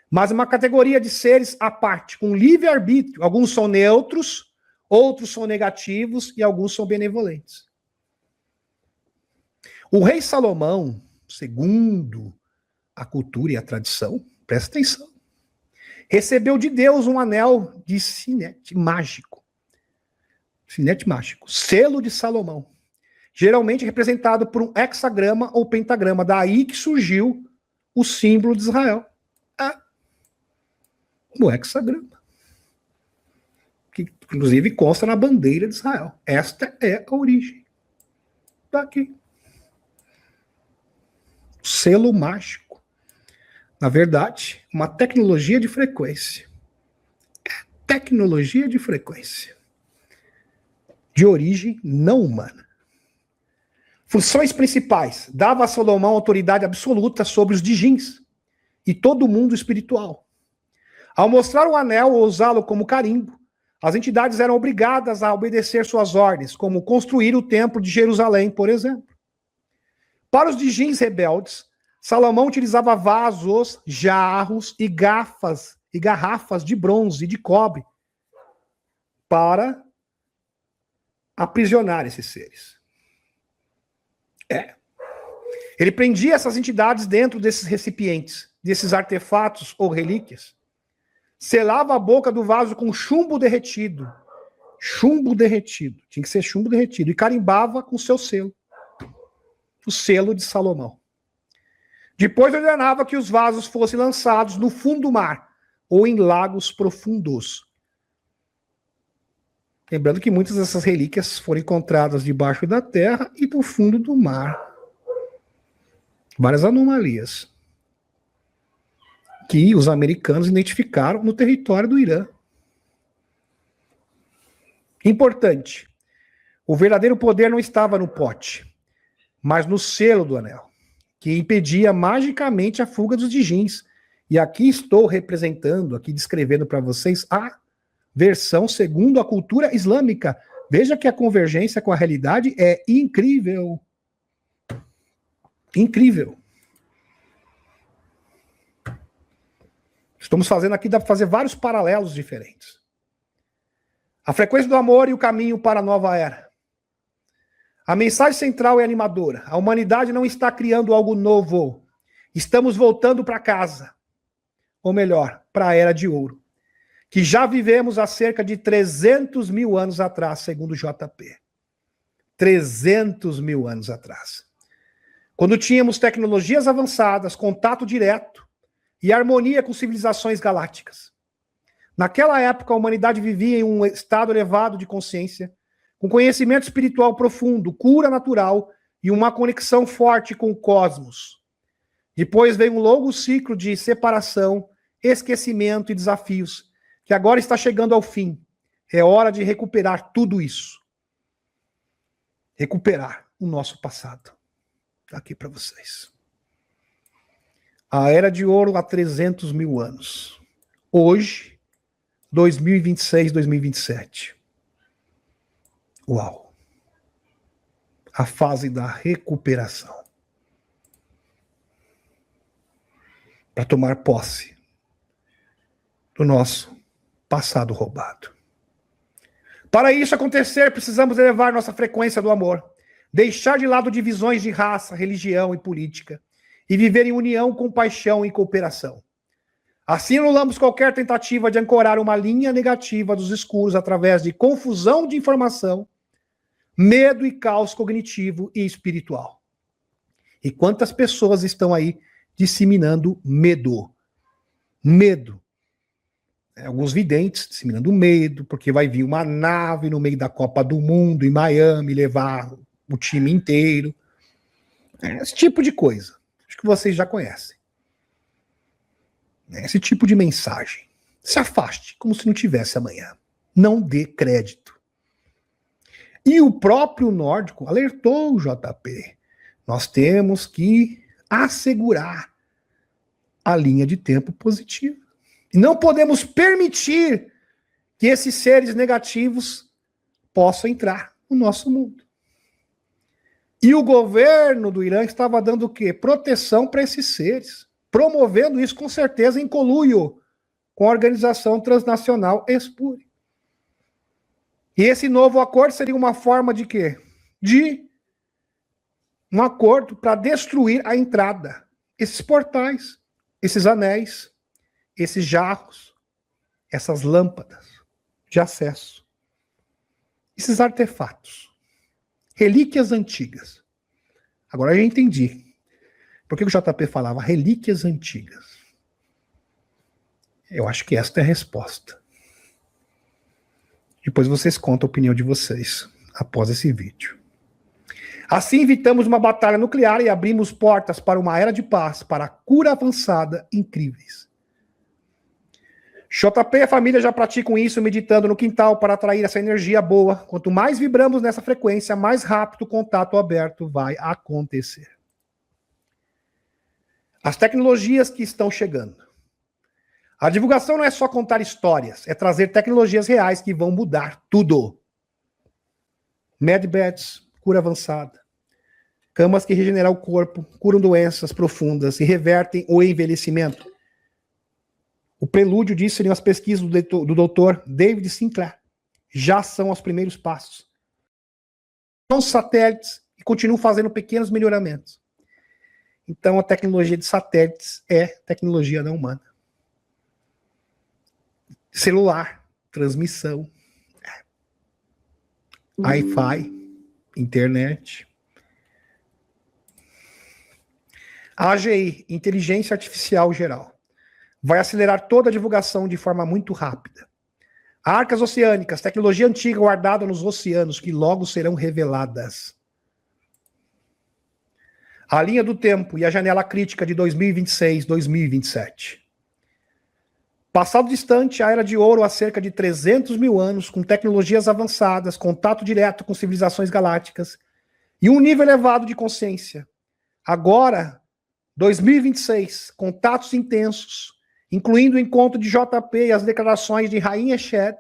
mas uma categoria de seres à parte, com livre-arbítrio. Alguns são neutros, outros são negativos e alguns são benevolentes. O rei Salomão, segundo a cultura e a tradição, presta atenção, recebeu de Deus um anel de sinete mágico. Sinete mágico, selo de Salomão. Geralmente representado por um hexagrama ou pentagrama. Daí que surgiu o símbolo de Israel. O hexagrama. Que inclusive consta na bandeira de Israel. Esta é a origem. Daqui. Selo mágico. Na verdade, uma tecnologia de frequência. Tecnologia de frequência. De origem não humana. Funções principais. Dava a Salomão autoridade absoluta sobre os Dijins e todo mundo espiritual. Ao mostrar o anel ou usá-lo como carimbo, as entidades eram obrigadas a obedecer suas ordens, como construir o templo de Jerusalém, por exemplo. Para os djinns rebeldes, Salomão utilizava vasos, jarros e garrafas de bronze e de cobre para aprisionar esses seres. Ele prendia essas entidades dentro desses recipientes, desses artefatos ou relíquias. Selava a boca do vaso com chumbo derretido. Chumbo derretido. Tinha que ser chumbo derretido. E carimbava com seu selo. O selo de Salomão. Depois ordenava que os vasos fossem lançados no fundo do mar ou em lagos profundos. Lembrando que muitas dessas relíquias foram encontradas debaixo da terra e no fundo do mar. Várias anomalias que os americanos identificaram no território do Irã. Importante. O verdadeiro poder não estava no pote, mas no selo do anel, que impedia magicamente a fuga dos djinns. E aqui estou representando, aqui descrevendo para vocês a versão segundo a cultura islâmica. Veja que a convergência com a realidade é incrível. Incrível. Estamos fazendo aqui, dá para fazer vários paralelos diferentes. A frequência do amor e o caminho para a nova era. A mensagem central é animadora. A humanidade não está criando algo novo. Estamos voltando para casa. Ou melhor, para a Era de Ouro. Que já vivemos há cerca de 300 mil anos atrás, segundo o JP. 300 mil anos atrás. Quando tínhamos tecnologias avançadas, contato direto e harmonia com civilizações galácticas. Naquela época, a humanidade vivia em um estado elevado de consciência, com conhecimento espiritual profundo, cura natural e uma conexão forte com o cosmos. Depois veio um longo ciclo de separação, esquecimento e desafios, que agora está chegando ao fim. É hora de recuperar tudo isso. Recuperar o nosso passado. Está aqui para vocês. A Era de Ouro há 300 mil anos. Hoje, 2026, 2027. Uau! A fase da recuperação. Para tomar posse do nosso passado roubado. Para isso acontecer, precisamos elevar nossa frequência do amor, deixar de lado divisões de raça, religião e política, e viver em união, compaixão e cooperação. Assim anulamos qualquer tentativa de ancorar uma linha negativa dos escuros através de confusão de informação, medo e caos cognitivo e espiritual. E quantas pessoas estão aí disseminando medo? Medo. Alguns videntes disseminando medo, porque vai vir uma nave no meio da Copa do Mundo em Miami levar o time inteiro. Esse tipo de coisa. Acho que vocês já conhecem. Esse tipo de mensagem. Se afaste, como se não tivesse amanhã. Não dê crédito. E o próprio nórdico alertou o JP. Nós temos que assegurar a linha de tempo positiva. Não podemos permitir que esses seres negativos possam entrar no nosso mundo. E o governo do Irã estava dando o quê? Proteção para esses seres. Promovendo isso, com certeza, em conluio com a organização transnacional Espúria. E esse novo acordo seria uma forma de quê? De um acordo para destruir a entrada. Esses portais, esses anéis, esses jarros, essas lâmpadas de acesso, esses artefatos, relíquias antigas. Agora eu já entendi. Por que o JP falava relíquias antigas? Eu acho que esta é a resposta. Depois vocês contam a opinião de vocês após esse vídeo. Assim evitamos uma batalha nuclear e abrimos portas para uma era de paz, para cura avançada incríveis. JP e a família já praticam isso meditando no quintal para atrair essa energia boa. Quanto mais vibramos nessa frequência, mais rápido o contato aberto vai acontecer. As tecnologias que estão chegando. A divulgação não é só contar histórias, é trazer tecnologias reais que vão mudar tudo. Medbeds, cura avançada. Camas que regeneram o corpo, curam doenças profundas e revertem o envelhecimento. O prelúdio disso seriam as pesquisas do Dr. David Sinclair. Já são os primeiros passos. São satélites e continuam fazendo pequenos melhoramentos. Então, a tecnologia de satélites é tecnologia não humana. Celular, transmissão, Wi-Fi, internet. A AGI, Inteligência Artificial Geral, vai acelerar toda a divulgação de forma muito rápida. Arcas oceânicas, tecnologia antiga guardada nos oceanos, que logo serão reveladas. A linha do tempo e a janela crítica de 2026-2027. Passado distante, a Era de Ouro há cerca de 300 mil anos, com tecnologias avançadas, contato direto com civilizações galácticas e um nível elevado de consciência. Agora, 2026, contatos intensos, incluindo o encontro de JP e as declarações de Rainha Chet.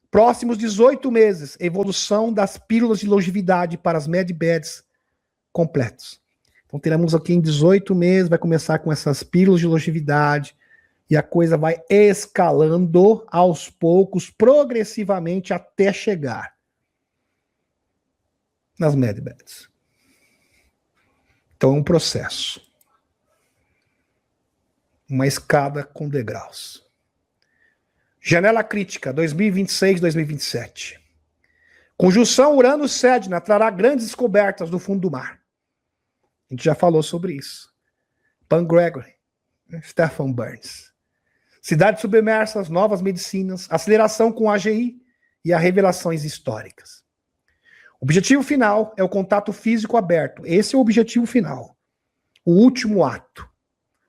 Próximos 18 meses, evolução das pílulas de longevidade para as medbeds completos. Então teremos aqui em 18 meses, vai começar com essas pílulas de longevidade, e a coisa vai escalando aos poucos, progressivamente, até chegar nas medbeds. Então é um processo. Uma escada com degraus. Janela crítica, 2026-2027. Conjunção Urano-Sedna trará grandes descobertas no fundo do mar. A gente já falou sobre isso. Pan Gregory, Stephen Burns. Cidades submersas, novas medicinas, aceleração com a AGI e as revelações históricas. O objetivo final é o contato físico aberto. Esse é o objetivo final. O último ato.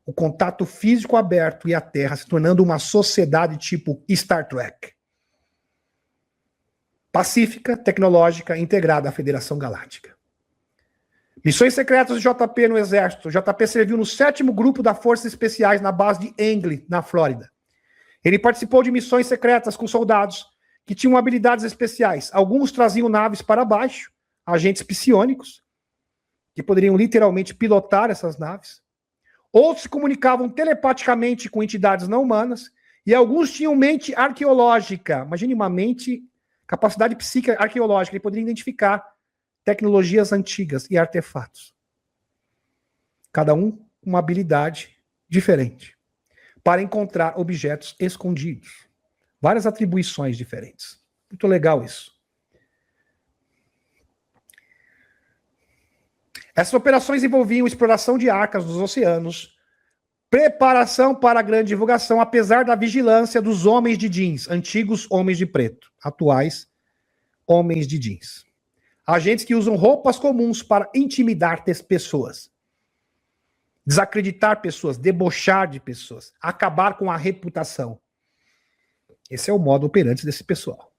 O contato físico aberto e a Terra se tornando uma sociedade tipo Star Trek. Pacífica, tecnológica, integrada à Federação Galáctica. Missões secretas de JP no Exército. JP serviu no 7º Grupo das Forças Especiais na base de Langley, na Flórida. Ele participou de missões secretas com soldados que tinham habilidades especiais. Alguns traziam naves para baixo, agentes psiônicos, que poderiam literalmente pilotar essas naves. Outros se comunicavam telepaticamente com entidades não humanas, e alguns tinham mente arqueológica. Imagine uma mente, capacidade psíquica arqueológica. Ele poderia identificar tecnologias antigas e artefatos. Cada um com uma habilidade diferente para encontrar objetos escondidos. Várias atribuições diferentes. Muito legal isso. Essas operações envolviam exploração de arcas dos oceanos, preparação para a grande divulgação, apesar da vigilância dos homens de jeans, antigos homens de preto, atuais homens de jeans. Agentes que usam roupas comuns para intimidar pessoas, desacreditar pessoas, debochar de pessoas, acabar com a reputação. Esse é o modo operante desse pessoal.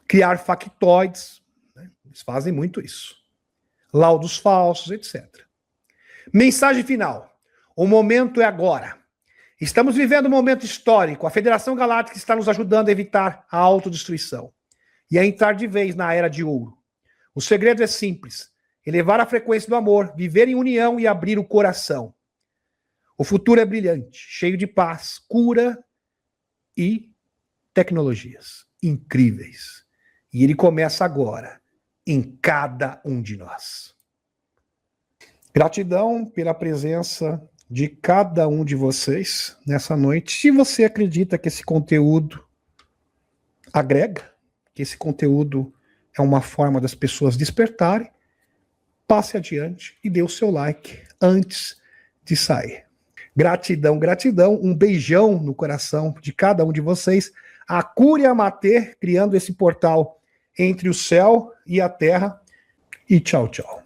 Criar factoides, né? Eles fazem muito isso. Laudos falsos, etc. Mensagem final. O momento é agora. Estamos vivendo um momento histórico. A Federação Galáctica está nos ajudando a evitar a autodestruição e a entrar de vez na Era de Ouro. O segredo é simples. Elevar a frequência do amor, viver em união e abrir o coração. O futuro é brilhante, cheio de paz, cura e tecnologias incríveis. E ele começa agora, em cada um de nós. Gratidão pela presença de cada um de vocês nessa noite. Se você acredita que esse conteúdo agrega, que esse conteúdo é uma forma das pessoas despertarem, passe adiante e dê o seu like antes de sair. Gratidão, gratidão, um beijão no coração de cada um de vocês. A Cúria Mater, criando esse portal entre o céu e a terra. E tchau, tchau.